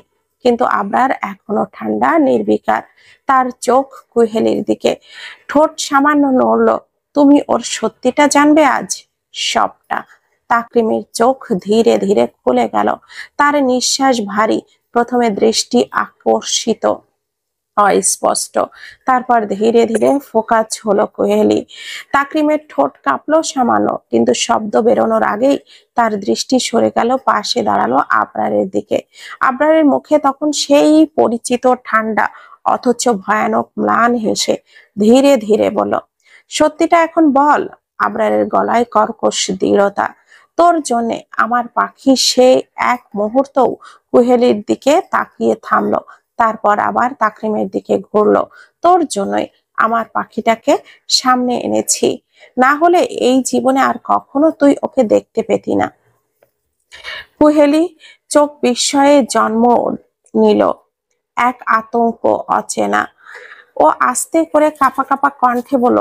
Speaker 1: কিন্তু আবরার এখনো ঠান্ডা, নির্বিকার, তার চোখ কুহেলির দিকে। ঠোঁট সামান্য নড়ল। তুমি ওর সত্যিটা জানবে আজ, সবটা। তাকরিমের চোখ ধীরে ধীরে খুলে গেল, তার নিঃশ্বাস ভারী, প্রথমে দৃষ্টি আকর্ষিত, অস্পষ্ট, তারপর ধীরে ধীরে ফোকাস হলো কুহেলি। তাকরিমের ঠোঁট কাঁপলো সামান্য, কিন্তু শব্দ বেরোনোর আগেই তার দৃষ্টি সরে গেল পাশে দাঁড়ানো আবরারের দিকে। আবরারের মুখে তখন সেই পরিচিত ঠান্ডা অথচ ভয়ানক ম্লান হেসে। ধীরে ধীরে বলল, সত্যিটা এখন বল। আবরারের গলায় কর্কশ দৃঢ়তা। তোর জন্যে আমার পাখি সে এক মুহূর্তও কুহেলির দিকে তাকিয়ে থামলো, তারপর আবার তাকরিমের দিকে ঘুরলো। তোর জন্যই আমার পাখিটাকে সামনে এনেছি, না হলে এই জীবনে আর কখনো তুই ওকে দেখতে পেতি না। কুহেলি চোখ বিস্ময়ে জন্ম নিল, এক আতঙ্ক, অচেনা। ও আস্তে করে কাঁপা কাঁপা কণ্ঠে বলল,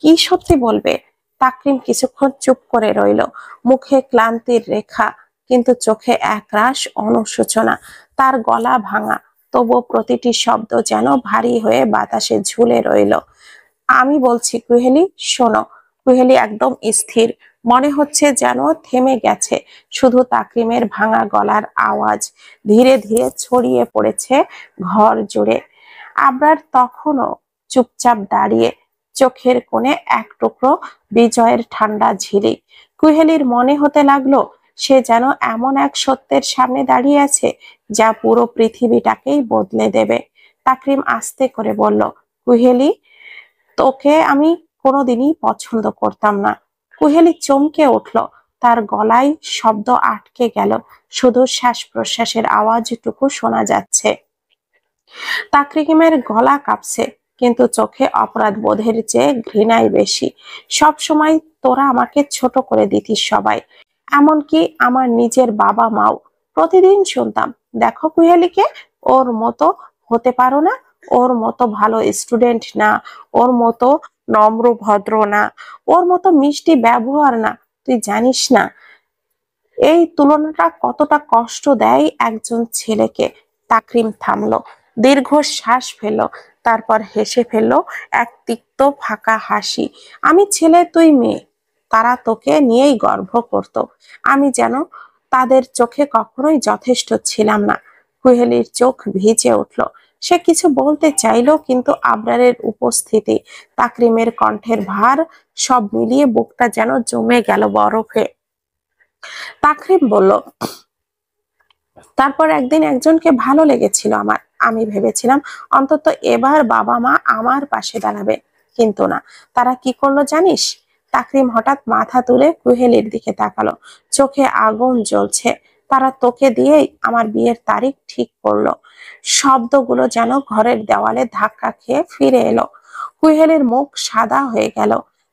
Speaker 1: কি সত্যি বলবে? তাকরিম কিছুক্ষণ চুপ করে রইল, মুখে ক্লান্তির রেখা, কিন্তু চোখে একরাশ অনুশোচনা। তার গলা ভাঙা, তবুও প্রতিটি শব্দ যেন ভারী হয়ে বাতাসে ঝুলে রইল। আমি বলছি কুহেলি, শোনো। কুহেলি একদম স্থির, মনে হচ্ছে যেন থেমে গেছে। শুধু তাকরিমের ভাঙা গলার আওয়াজ ধীরে ধীরে ছড়িয়ে পড়েছে ঘর জুড়ে। আবরার তখনও চুপচাপ দাঁড়িয়ে, চোখের কোণে এক টুকরো বিজয়ের ঠান্ডা ঝিলিক। কুহেলির মনে হতে লাগলো সে যেন এমন এক সত্যের সামনে দাঁড়িয়ে আছে যা পুরো পৃথিবীটাকেই বদলে দেবে। তাকরিম আস্তে করে বলল, কুহেলি, তোকে আমি কোনোদিনই পছন্দ করতাম না। কুহেলি চমকে উঠল, তার গলায় শব্দ আটকে গেল, শুধু শ্বাস প্রশ্বাসের আওয়াজটুকু শোনা যাচ্ছে। তাকরিমের গলা কাঁপছে, কিন্তু চোখে অপরাধ বোধের চেয়ে ঘৃণাই বেশি। সব সময় তোরা আমাকে ছোট করে দিতিস সবাই, এমনকি আমার নিজের বাবা মাও। প্রতিদিন শুনতাম, দেখো কুহেলিকে, ওর মতো হতে পারো না, ওর মতো ভালো স্টুডেন্ট না, ওর মতো নম্র ভদ্র না, ওর মতো মিষ্টি ব্যবহার না। তুই জানিস না এই তুলনাটা কতটা কষ্ট দেয় একজন ছেলেকে। তাকরিম থামলো, দীর্ঘ শ্বাস ফেললো, তারপর হেসে ফেললো এক তিক্ত ফাঁকা হাসি। আমি ছেলে, তুই মেয়ে, তারা তোকে নিয়েই গর্ব করত। আমি যেন তাদের চোখে কখনোই যথেষ্ট ছিলাম না। কুহেলির চোখ ভিজে উঠল। সে কিছু বলতে চাইলো, কিন্তু আবরারের উপস্থিতি, তাকরিমের কণ্ঠের ভার, সব মিলিয়ে বুকটা যেন জমে গেল বরফে। তাকরিম বলল, তারপর একদিন একজনকে ভালো লেগেছিল আমার। আমি ভেবেছিলাম অন্তত এবার বাবা মা আমার পাশে দাঁড়াবে, কিন্তু না। তারা কি করলো জানিস? তাকরিম হঠাৎ মাথা তুলে কুহেলির দিকে তাকালো, চোখে আগুন জ্বলছে। তারা তোকে দিয়েই আমার বিয়ের তারিখ ঠিক করলো। শব্দগুলো যেন ঘরের দেওয়ালে ধাক্কা খেয়ে ফিরে এলো। কুহেলির মুখ সাদা হয়ে গেল।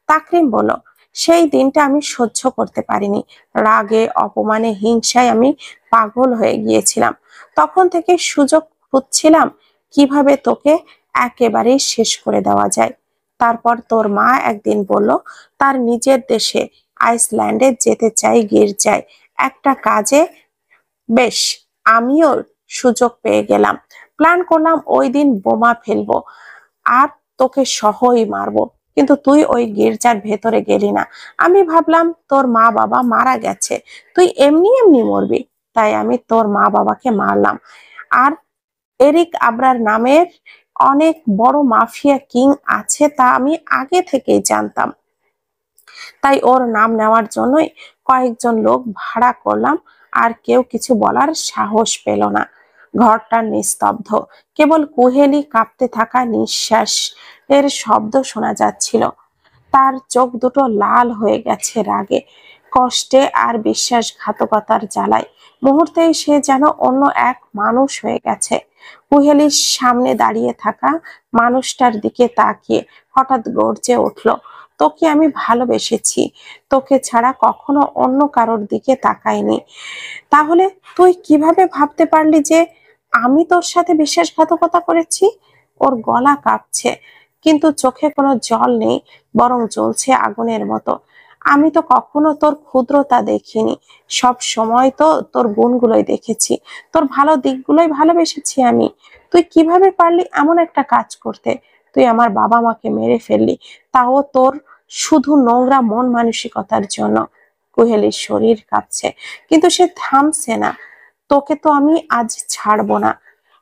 Speaker 1: তাকরিম বলল, সেই দিনটা আমি সহ্য করতে পারিনি। রাগে, অপমানে, হিংসায় আমি পাগল হয়ে গিয়েছিলাম। তখন থেকে সুযোগ খুঁজছিলাম কিভাবে তোকে একেবারেই শেষ করে দেওয়া যায়। তারপর তোর মা একদিন বলল, তার নিজের দেশে আইসল্যান্ডে যেতে চাই গির্জায় একটা কাজে। বেশ, আমিও সুযোগ পেয়ে গেলাম। প্ল্যান করলাম ওই দিন বোমা ফেলবো আর তোকে সহই মারবো। কিন্তু তুই ওই গির্জার ভেতরে গেলি না। আমি ভাবলাম তোর মা বাবা মারা গেছে, তুই এমনি এমনি মরবি। তাই আমি তোর মা বাবাকে মারলাম। আর এরিক আবরার নামের অনেক বড় মাফিয়া কিং আছে, তা আমি আগে থেকেই জানতাম। তাই ওর নাম নেওয়ার জন্যই কয়েকজন লোক ভাড়া করলাম। আর কেউ কিছু বলার সাহস পেল না। ঘরটা নিস্তব্ধ, কেবল কুহেলি কাঁপতে থাকা নিঃশ্বাস এর শব্দ শোনা যাচ্ছিল। তার চোখ দুটো লাল হয়ে গেছে রাগে, কষ্টে আর বিশ্বাসঘাতকতার জ্বালায়। মুহূর্তেই সে যেন অন্য এক মানুষ হয়ে গেছে। কুহেলির সামনে দাঁড়িয়ে থাকা মানুষটার দিকে তাকিয়ে হঠাৎ গর্জে উঠল, তোকে আমি ভালোবেসেছি, তোকে ছাড়া কখনো অন্য কারোর দিকে তাকাইনি। তাহলে তুই কিভাবে ভাবতে পারলি যে আমি তোর সাথে বিশ্বাসঘাতকতা করেছি? ওর গলা কাঁপছে, কিন্তু চোখে কোনো জল নেই, বরং জ্বলছে আগুনের মতো। আমি তো কখনো তোর ক্ষুদ্রতা দেখিনি, সব সময় তো তোর গুণগুলোই দেখেছি, তোর ভালো দিকগুলোই ভালোবেসেছি আমি। তুই কিভাবে পারলি এমন একটা কাজ করতে? তুই আমার বাবা মাকে মেরে ফেললি, তাও তোর শুধু নোংরা মন মানসিকতার জন্য। কুহেলির শরীর কাঁপছে, কিন্তু সে থামছে না। তোকে তো আমি আজ ছাড়বো না।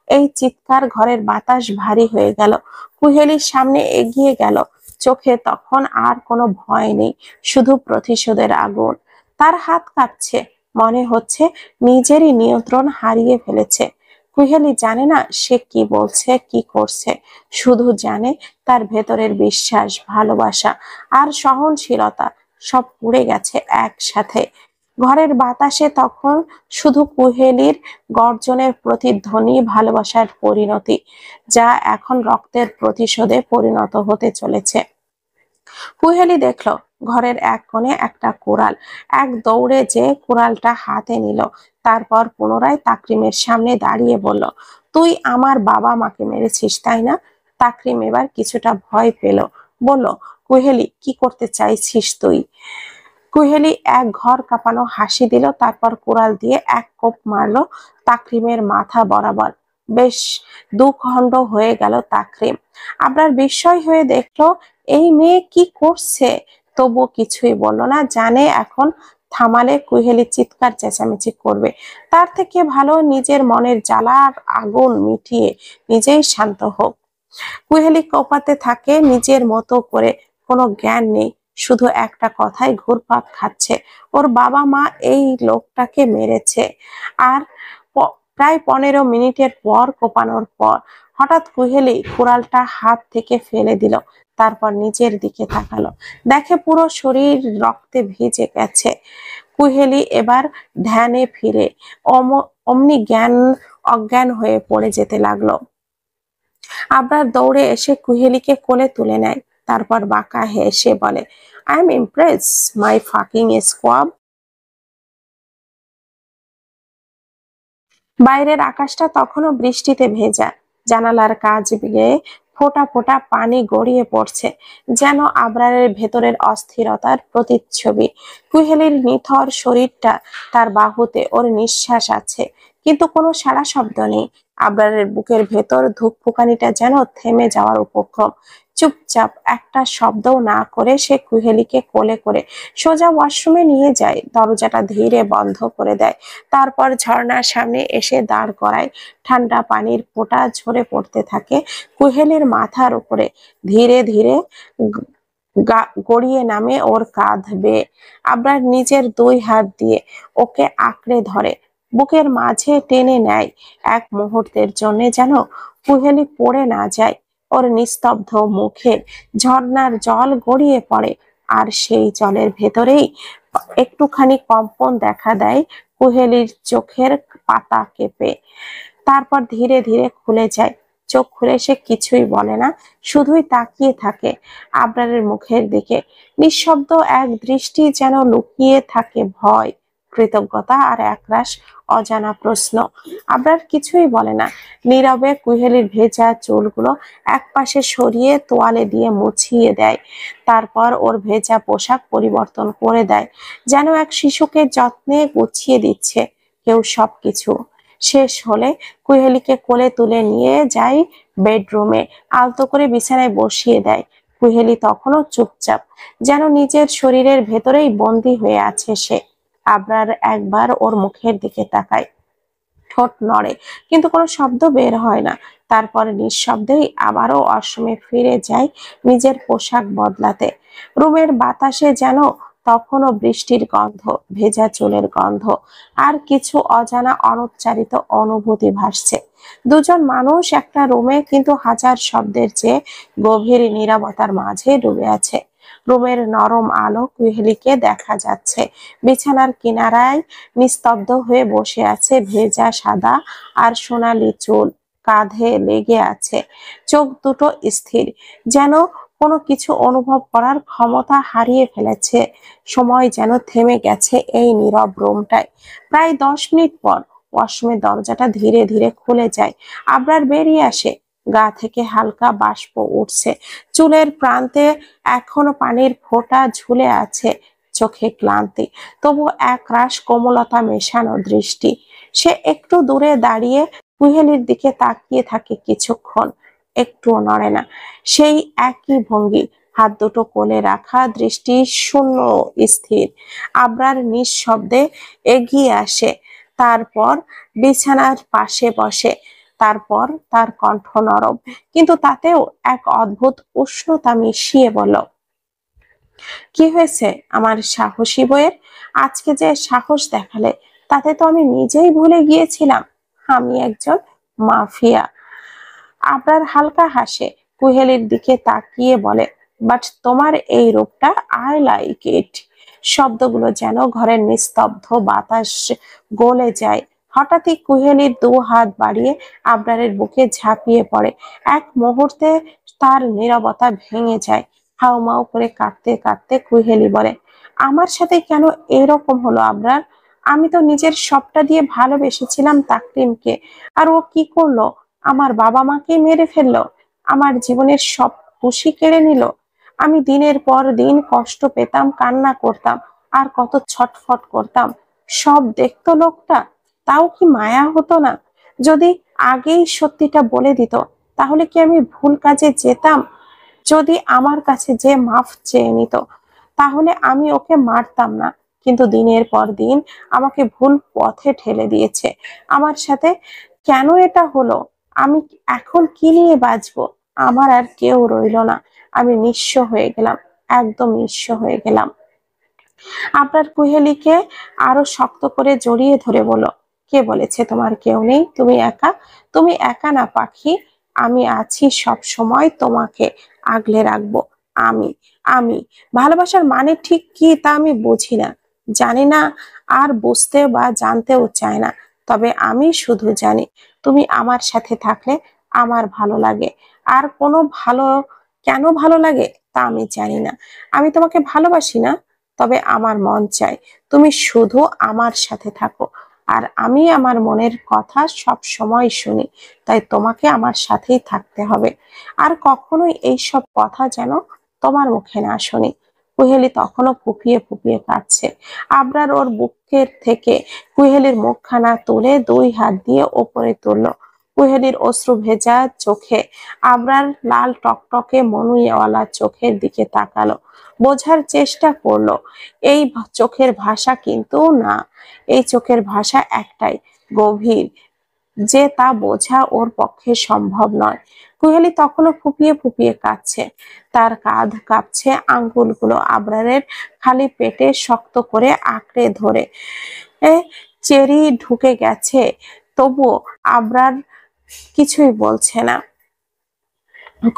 Speaker 1: এই চিৎকার ঘরের বাতাস ভারী হয়ে গেল। কুহেলির সামনে এগিয়ে গেল, চোখে তখন আর কোনো ভয় নেই, শুধু প্রতিশোধের আগুন। তার হাত কাঁপছে, মনে হচ্ছে নিজেরই নিয়ন্ত্রণ হারিয়ে ফেলেছে। কুহেলি জানে না সে কি বলছে, কি করছে, শুধু জানে তার ভেতরের বিশ্বাস, ভালোবাসা আর সহনশীলতা সব পুড়ে গেছে একসাথে। ঘরের বাতাসে তখন শুধু কুহেলির গর্জনের প্রতিধ্বনি, ভালোবাসার পরিণতি, যা এখন রক্তের প্রতিশোধে পরিণত হতে চলেছে। কুহেলি দেখলো ঘরের এক কোণে একটা কুড়াল। এক দৌড়ে যে কুড়ালটা হাতে নিল, তারপর পুনরায় তাকরিমের সামনে দাঁড়িয়ে বলল, তুই আমার বাবা মাকে মেরেছিস তাই না? তাকরিম এবার কিছুটা ভয় পেল, বলল, কুহেলি, কি করতে চাইছিস তুই? কুহেলি এক ঘর কাঁপানো হাসি দিল, তারপর কুড়াল দিয়ে এক কোপ মারলো তাকরিমের মাথা বরাবর। বেশ, দুখণ্ড হয়ে গেল তাকরিম। আবরার বিস্ময় হয়ে দেখলো এই মেয়ে কি করছে, তবু কিছুই বলল না, জানে এখন থামালে কুহেলি চিৎকার চেঁচামেচি করবে। তার থেকে ভালো নিজের মনের জ্বালার আগুন মিটিয়ে নিজেই শান্ত হোক। কুহেলি কোপাতে থাকে নিজের মতো করে, কোনো জ্ঞান নেই, শুধু একটা কথাই ঘুরপাক খাচ্ছে, ওর বাবা মা এই লোকটাকে মেরেছে। আর প্রায় 15 মিনিটের পর কোপানোর পর হঠাৎ কুহেলি কুড়ালটা হাত থেকে ফেলে দিল, তারপর নিজের দিকে তাকালো, দেখে পুরো শরীর রক্তে ভিজে গেছে। কুহেলি এবার ধ্যানে ফিরে অমনি অজ্ঞান হয়ে পড়ে যেতে লাগলো। আবরার দৌড়ে এসে কুহেলিকে কোলে তুলে নেয়। তারপর বাঁকা হেসে বলে, I am impress my fucking squab. বাইরের আকাশটা তখনও বৃষ্টিতে ভেজা। জানালার কাঁচ দিয়ে ফোঁটা ফোঁটা পানি গড়িয়ে পড়ছে, যেন আবরারের ভেতরের অস্থিরতার প্রতিচ্ছবি। কুহেলির নিথর শরীরটা, তার বাহুতে ওর নিঃশ্বাস আছে, কিন্তু কোনো সাড়া শব্দ নেই। আবরারের বুকের ভেতর ধুকপুকানিটা যেন থেমে যাওয়ার উপক্রম। চুপচাপ একটা শব্দও না করে সে কুহেলিকে কোলে করে সোজা ওয়াশরুমে নিয়ে যায়, দরজাটা ধীরে বন্ধ করে দেয়। তারপর ঝর্ণার সামনে এসে দাঁড় করায়। ঠান্ডা পানির ফোঁটা ঝরে পড়তে থাকে কুহেলির মাথার উপরে, ধীরে ধীরে গড়িয়ে নামে ওর কাঁধ বেয়ে। আবরার নিজের দুই হাত দিয়ে ওকে আঁকড়ে ধরে, বুকের মাঝে টেনে নেয়। এক মুহূর্তের জন্য যেন কুহেলি পড়ে না যায়। ওর নিস্তব্ধ মুখে ঝর্ণার জল গড়িয়ে পড়ে, আর সেই জলের ভেতরেই একটুখানি কম্পন দেখা দেয় কুহেলির চোখের পাতা কেঁপে। তারপর ধীরে ধীরে খুলে যায়। চোখ খুলে সে কিছুই বলে না, শুধুই তাকিয়ে থাকে আবরারের মুখের দিকে। নিঃশব্দ এক দৃষ্টি, যেন লুকিয়ে থাকে ভয়, কৃতজ্ঞতা আর একরাশ অজানা প্রশ্ন। আবরার কিছুই বলে না, নীরবে কুহেলির ভেজা চুলগুলো একপাশে সরিয়ে তোয়ালে দিয়ে মুছিয়ে দেয়। তারপর ওর ভেজা পোশাক পরিবর্তন করে দেয়, যেন এক শিশুকে যত্নে গুছিয়ে দিচ্ছে কেউ। সবকিছু শেষ হলে কুহেলিকে কোলে তুলে নিয়ে যায় বেডরুমে, আলতো করে বিছানায় বসিয়ে দেয়। কুহেলি তখনও চুপচাপ, যেন নিজের শরীরের ভেতরেই বন্দী হয়ে আছে সে। আবরার একবার ওর মুখের দিকে তাকায়, ঠোঁট নড়ে, কিন্তু কোনো শব্দ বের হয় না। তারপর নিঃশব্দেই আবারও ওয়াশরুমে ফিরে যায় নিজের পোশাক বদলাতে। রুমের বাতাসে যেন তখনও বৃষ্টির গন্ধ, ভেজা চুলের গন্ধ, আর কিছু অজানা অনুচ্চারিত অনুভূতি ভাসছে। দুজন মানুষ একটা রুমে, কিন্তু হাজার শব্দের চেয়ে গভীর নীরবতার মাঝে ডুবে আছে। রুমের নরম আলো কুহেলিকে দেখা যাচ্ছে বিছানার কিনারায় নিস্তব্ধ হয়ে বসে আছে, ভেজা সাদা আর সোনালি চুল কাঁধে লেগে আছে, চোখ দুটো স্থির, যেন কোনো কিছু অনুভব করার ক্ষমতা হারিয়ে ফেলেছে। সময় যেন থেমে গেছে এই নীরব রুমটায়। প্রায় 10 মিনিট পর ওয়াশরুমের দরজাটা ধীরে ধীরে খুলে যায়। আবরার বেরিয়ে আসে, গা থেকে হালকা বাষ্প উঠছে, চুলের প্রান্তে এখনো পানির ফোঁটা ঝুলে আছে, চোখে ক্লান্তি, তবু এক রাশ কোমলতা মেশানো দৃষ্টি। সে একটু দূরে দাঁড়িয়ে কুহেলির দিকে তাকিয়ে থাকে কিছুক্ষণ, একটুও নড়ে না। সেই একই ভঙ্গি, হাত দুটো কোলে রাখা, দৃষ্টি শূন্য, স্থির। আবরার নিঃশব্দে এগিয়ে আসে, তারপর বিছানার পাশে বসে। তারপর তার কণ্ঠ নরম, কিন্তু তাতেও এক অদ্ভুত উষ্ণতা মিশিয়ে বলল, কি হয়েছে আমার সাহসী বইয়ের? আজকে যে সাহস দেখালে, তাতে তো আমি নিজেই ভুলে গিয়েছিলাম আমি একজন মাফিয়া। আবরার হালকা হাসে, কুহেলির দিকে তাকিয়ে বলে, বাট তোমার এই রূপটা আই লাইক ইট। শব্দগুলো যেন ঘরের নিস্তব্ধ বাতাস গলে যায়। হঠাৎই কুহেলির দু হাত বাড়িয়ে আবরারের বুকে ঝাঁপিয়ে পড়ে। এক মুহূর্তে তার নীরবতা ভেঙে যায়। হাউমাউ করে কাঁদতে কাঁদতে কুহেলি বলে, আমার সাথে কেন এরকম হলো আবরার? আমি তো নিজের সবটা দিয়ে ভালোবেসেছিলাম তাকরিমকে, আর ও কি করলো? আমার বাবা মাকে মেরে ফেললো, আমার জীবনের সব খুশি কেড়ে নিল। আমি দিনের পর দিন কষ্ট পেতাম, কান্না করতাম, আর কত ছটফট করতাম। সব দেখতো লোকটা, তাও কি মায়া হতো না? যদি আগেই সত্যিটা বলে দিত, তাহলে কি আমি ভুল কাজে যেতাম? যদি আমার কাছে যে মাফ চেয়ে নিত, তাহলে আমি ওকে মারতাম না। কিন্তু দিনের পর দিন আমাকে ভুল পথে ঠেলে দিয়েছে। আমার সাথে কেন এটা হলো? আমি এখন কি নিয়ে বাঁচবো? আমার আর কেউ রইলো না। আমি নিঃস্ব হয়ে গেলাম, একদম নিঃস্ব হয়ে গেলাম। আপনার কুহেলিকে আরো শক্ত করে জড়িয়ে ধরে বলো, কে বলেছে তোমার কেউ নেই? তুমি একা। তুমি একা না পাখি, আমি আছি সব সময়, তোমাকে আগলে রাখবো। আমি আমি ভালোবাসার মানে ঠিক কি তা আমি বুঝি না, জানি না, আর বুঝতে বা জানতেও চাই না। তবে আমি শুধু জানি, তুমি আমার সাথে থাকলে আমার ভালো লাগে। আর কোনো ভালো কেন ভালো লাগে তা আমি জানি না। আমি তোমাকে ভালোবাসি না, তবে আমার মন চায় তুমি শুধু আমার সাথে থাকো। আর আমি আমার মনের কথা সব সময় শুনি, তাই তোমাকে আমার সাথেই থাকতে হবে। আর কখনোই এইসব কথা যেন তোমার মুখে না শুনি। কুহেলি তখনও ফুপিয়ে ফুপিয়ে কাঁদছে। আবরার ওর বুকের থেকে কুহেলির মুখখানা তুলে দুই হাত দিয়ে ওপরে তুললো। কুহেলির অশ্রু ভেজা চোখে আবরার লাল টকটকে মনুইওয়ালা চোখের দিকে তাকালো, বোঝার চেষ্টা করলো। এই চোখের ভাষা কিন্তু না, এই চোখের ভাষা একটাই, গভীর, যে তা বোঝা ওর পক্ষে সম্ভব নয়। কুহেলি তখনও ফুপিয়ে ফুপিয়ে কাঁদছে, তার কাঁধ কাঁপছে, আঙ্গুলগুলো আবরারের খালি পেটে শক্ত করে আঁকড়ে ধরে। চেরি ঢুকে গেছে, তবুও আবরার কিছুই বলছে না।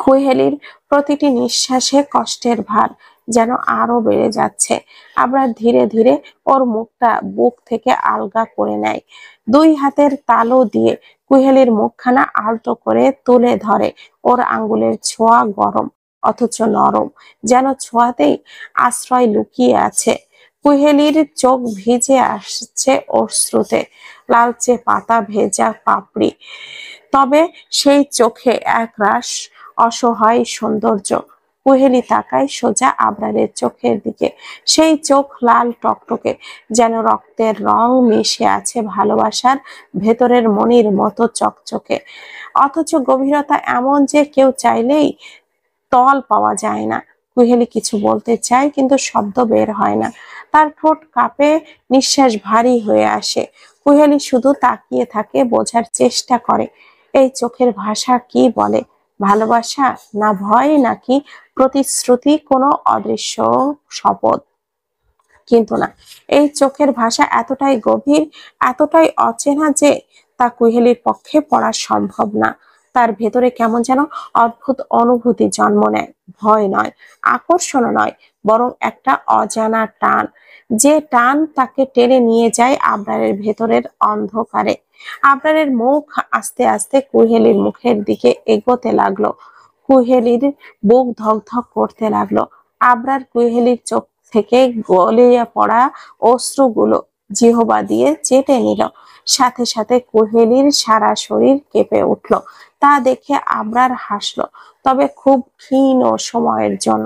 Speaker 1: কুহেলির প্রতিটি নিঃশ্বাসে কষ্টের ভার যেন আরো বেড়ে যাচ্ছে। আবরার ধীরে ধীরে ওর মুখটা বুক থেকে আলগা করে নেয়, দুই হাতের তালু দিয়ে কুহেলির মুখখানা আলতো করে তুলে ধরে। ওর আঙ্গুলের ছোঁয়া গরম অথচ নরম, যেন ছোঁয়াতেই আশ্রয় লুকিয়ে আছে। কুহেলির চোখ ভিজে আসছে অশ্রুতে, লালচে পাতা ভেজা পাপড়ি, তবে সেই চোখে একরাশ অসহায় সৌন্দর্য। কুহেলি তাকায় সোজা আবরারের চোখের দিকে, সেই চোখ লাল টকটকে, যেন রক্তের রং মিশে আছে ভালোবাসার ভেতরের মনির মতো চকচকে। অথচ গভীরতা এমন যে কেউ চাইলেই তল পাওয়া যায় না। কুহেলি কিছু বলতে চায়, কিন্তু শব্দ বের হয় না, তার ঠোঁট কাঁপে, নিঃশ্বাস ভারী হয়ে আসে। কুহেলি শুধু তাকিয়ে থাকে, বোঝার চেষ্টা করে এই চোখের ভাষা কি বলে, ভালোবাসা না ভয়, নাকি প্রতিশ্রুতি, কোনো অদৃশ্য শপথ। কিন্তু না, এই চোখের ভাষা এতটাই গভীর, এতটাই অচেনা যে তা কুহেলির পক্ষে পড়া সম্ভব না। তার ভেতরে কেমন যেন অদ্ভুত অনুভূতি জন্ম নেয়, ভয় নয়, আকর্ষণ নয়, বরং একটা অজানা টান, যে টান তাকে টেনে নিয়ে যায় আবরারের ভেতরের অন্ধকারে। আবরারের মুখ আস্তে আস্তে কুহেলির মুখের দিকে এগোতে লাগলো। কুহেলির বুক ধকধক করতে লাগলো। আবরার কুহেলির চোখ থেকে গলিয়ে পড়া অশ্রুগুলো জিহবা দিয়ে চেটে নিল। সাথে সাথে কুহেলির সারা শরীর কেঁপে উঠল। তা দেখে আবরার হাসলো, তবে খুব ক্ষীণ সময়ের জন্য।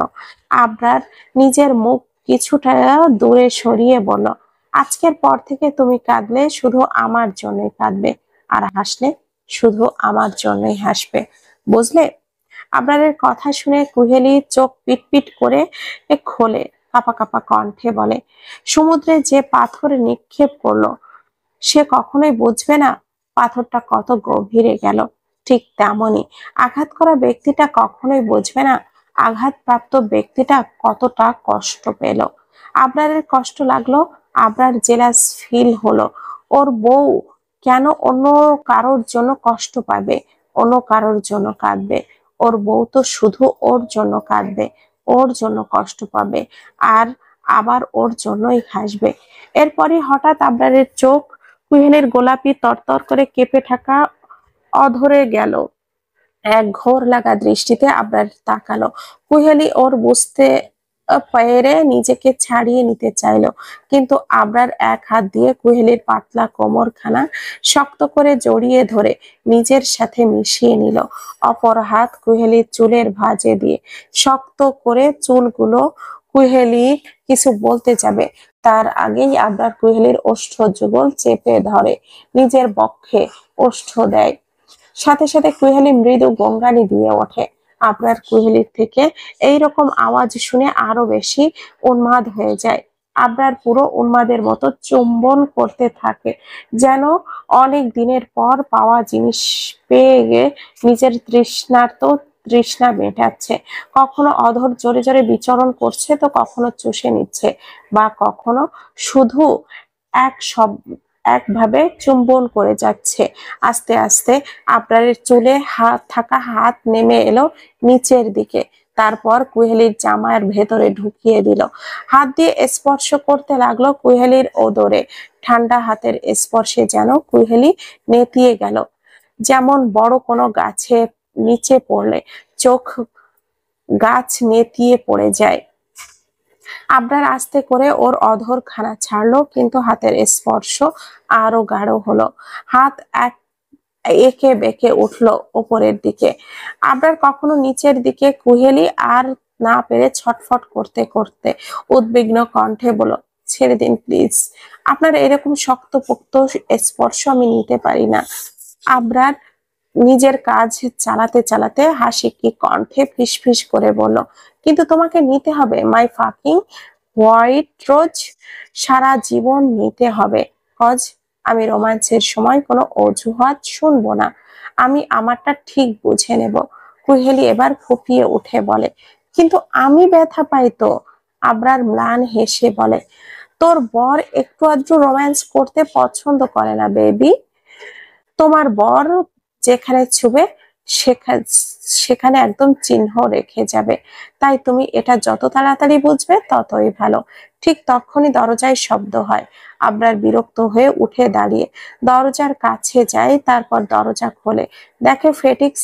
Speaker 1: আবরার নিজের মুখ কিছুটা দূরে সরিয়ে বলল, আজকের পর থেকে তুমি কাঁদলে শুধু আমার জন্যই কাঁদবে, আর হাসলে শুধু আমার জন্যই হাসবে, বুঝলে? আবরারের কথা শুনে কুহেলি চোখ পিটপিট করে খোলে, কাঁপা কাঁপা কণ্ঠে বলে, সমুদ্রে যে পাথর নিক্ষেপ করলো সে কখনোই বুঝবে না পাথরটা কত গভীরে গেল। ঠিক তেমনি আঘাত করা ব্যক্তিটা কখনোই বুঝবে না আঘাতপ্রাপ্ত ব্যক্তিটা কতটা কষ্ট পেল। আবরারের কষ্ট লাগলো, আবরার জেলাস ফিল হলো। ওর বউ কেন অন্য কারোর জন্য কষ্ট পাবে, অন্য কারোর জন্য কাঁদবে? ওর বউ তো শুধু ওর জন্য কাঁদবে, ওর জন্য কষ্ট পাবে, আর আবার ওর জন্যই হাসবে। এরপরই হঠাৎ আবরারের চোখ কুহেলির গোলাপি তরতর করে কেঁপে থাকা অধরে গেল। এক ঘোর লাগা দৃষ্টিতে আবরার তাকালো। কুহেলি ওর বুঝতে পেরে নিজেকে ছাড়িয়ে নিতে চাইলো, কিন্তু আবরার এক হাত দিয়ে কুহেলির পাতলা কোমরখানা শক্ত করে জড়িয়ে ধরে নিজের সাথে মিশিয়ে নিল। অপর হাত কুহেলির চুলের ভাঁজে দিয়ে শক্ত করে চুলগুলো, কুহেলি কিছু বলতে যাবে তার আগেই আবরার কুহেলির ওষ্ঠ যুগল চেপে ধরে, নিজের বক্ষে ওষ্ঠ দেয়। সাথে সাথে কুহেলি মৃদু গঙ্গানি দিয়ে ওঠে। আবরার কুহেলির থেকে এইরকম আওয়াজ শুনে আরো বেশি উন্মাদ হয়ে যায়। আবরার পুরো উন্মাদের মতো চুম্বন করতে থাকে, যেন অনেক দিনের পর পাওয়া জিনিস পেয়ে গিয়ে নিজের তৃষ্ণা মেটাচ্ছে। কখনো অধর জোরে জোরে বিচরণ করছে, তো কখনো চুষে নিচ্ছে, বা কখনো শুধু এক সব একভাবে চুম্বন করে যাচ্ছে। আস্তে আস্তে আবরারের চুলে হাত নেমে এলো নিচের দিকে, তারপর কুহেলির জামার ভেতরে ঢুকিয়ে দিল। হাত দিয়ে স্পর্শ করতে লাগলো কুহেলির ওদরে। ঠান্ডা হাতের স্পর্শে যেন কুহেলি নেতিয়ে গেল, যেমন বড় কোনো গাছে নিচে পড়লে চোখ গাছ নেতিয়ে পড়ে যায়। আবরার আস্তে করে ওর অধর খানা ছাড়লো, কিন্তু হাতের স্পর্শ আরো গাঢ় হলো। হাত এক একে বেঁকে উঠলো উপরের দিকে। আবরার কখনো নিচের দিকে। কুহেলি আর না পেরে ছটফট করতে করতে উদ্বিগ্ন কণ্ঠে বলল, ছেড়ে দিন প্লিজ, আপনার এরকম শক্তপোক্ত স্পর্শ আমি নিতে পারি না। আবরার নিজের কাজ চালাতে চালাতে হাসিকি কণ্ঠে ফিসফিস করে বলল, কিন্তু তোমাকে নিতে হবে মাই ফাকিং হোয়াইট রোজ, সারা জীবন নিতে হবে। কজ আমি রোমান্সের সময় কোনো অজুহাত শুনবো না, আমি আমারটা ঠিক বুঝে নেব। কুহেলি এবার ফুপিয়ে উঠে বলে, কিন্তু আমি ব্যথা পাই তো। আবরার ম্লান হেসে বলে, তোর বর একটু আধটু রোম্যান্স করতে পছন্দ করে না বেবি। তোমার বর যেখানে ছুবে সেখানে সেখানে একদম চিহ্ন রেখে যাবে। তাই তুমি এটা যত তাড়াতাড়ি বুঝবে ততই ভালো। ঠিক তখনই দরজায় শব্দ হয়। আবরার বিরক্ত হয়ে উঠে দাঁড়িয়ে দরজার কাছে যায়, তারপর দরজা খোলে, দেখে ফেটিক্স।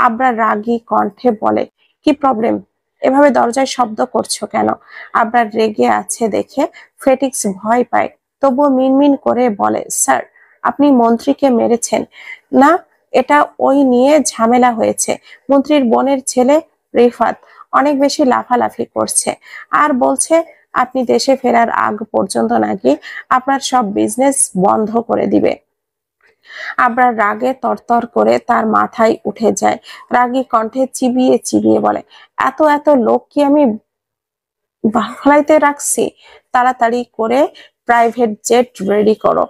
Speaker 1: আবরার রাগী কণ্ঠে বলে, কি প্রবলেম, এভাবে দরজায় শব্দ করছো কেন? আবরার রেগে আছে দেখে ফেটিক্স ভয় পায়, তবুও মিনমিন করে বলে, স্যার আপনি মন্ত্রীকে মেরেছেন না, এটা ওই নিয়ে ঝামেলা হয়েছে। মন্ত্রীর বোনের ছেলে রিফাত অনেক বেশি লাফালাফি করছে আর বলছে আপনি দেশে ফেরার আগ পর্যন্ত নাকি আপনার সব বিজনেস বন্ধ করে দিবে। আবরার রাগে তরতর করে তার মাথায় উঠে যায়। রাগী কণ্ঠে চিবিয়ে চিবিয়ে বলে, এত এত লোক কি আমি ফ্লাইতে রাখছি? তাড়াতাড়ি করে প্রাইভেট জেট রেডি করো,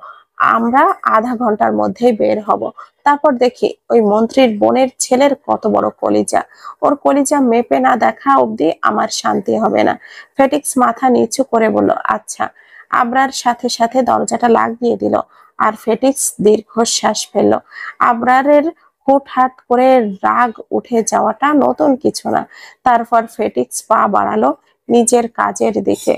Speaker 1: আমরা আধা ঘন্টার মধ্যেই বের হব। তারপর দেখি ওই মন্ত্রীর বোনের ছেলের কত বড় কলিজা। ওর কলিজা মেপে না দেখা অবধি আমার শান্তি হবে না। ফেটিক্স মাথা নিচু করে বলল, আচ্ছা। আবরার সাথে সাথে দরজাটা লাগিয়ে দিল আর ফেটিক্স দীর্ঘশ্বাস ফেলল। আবরারের হুটহাট করে রাগ উঠে যাওয়াটা নতুন কিছু না। তারপর ফেটিক্স পা বাড়ালো নিজের কাজের দিকে।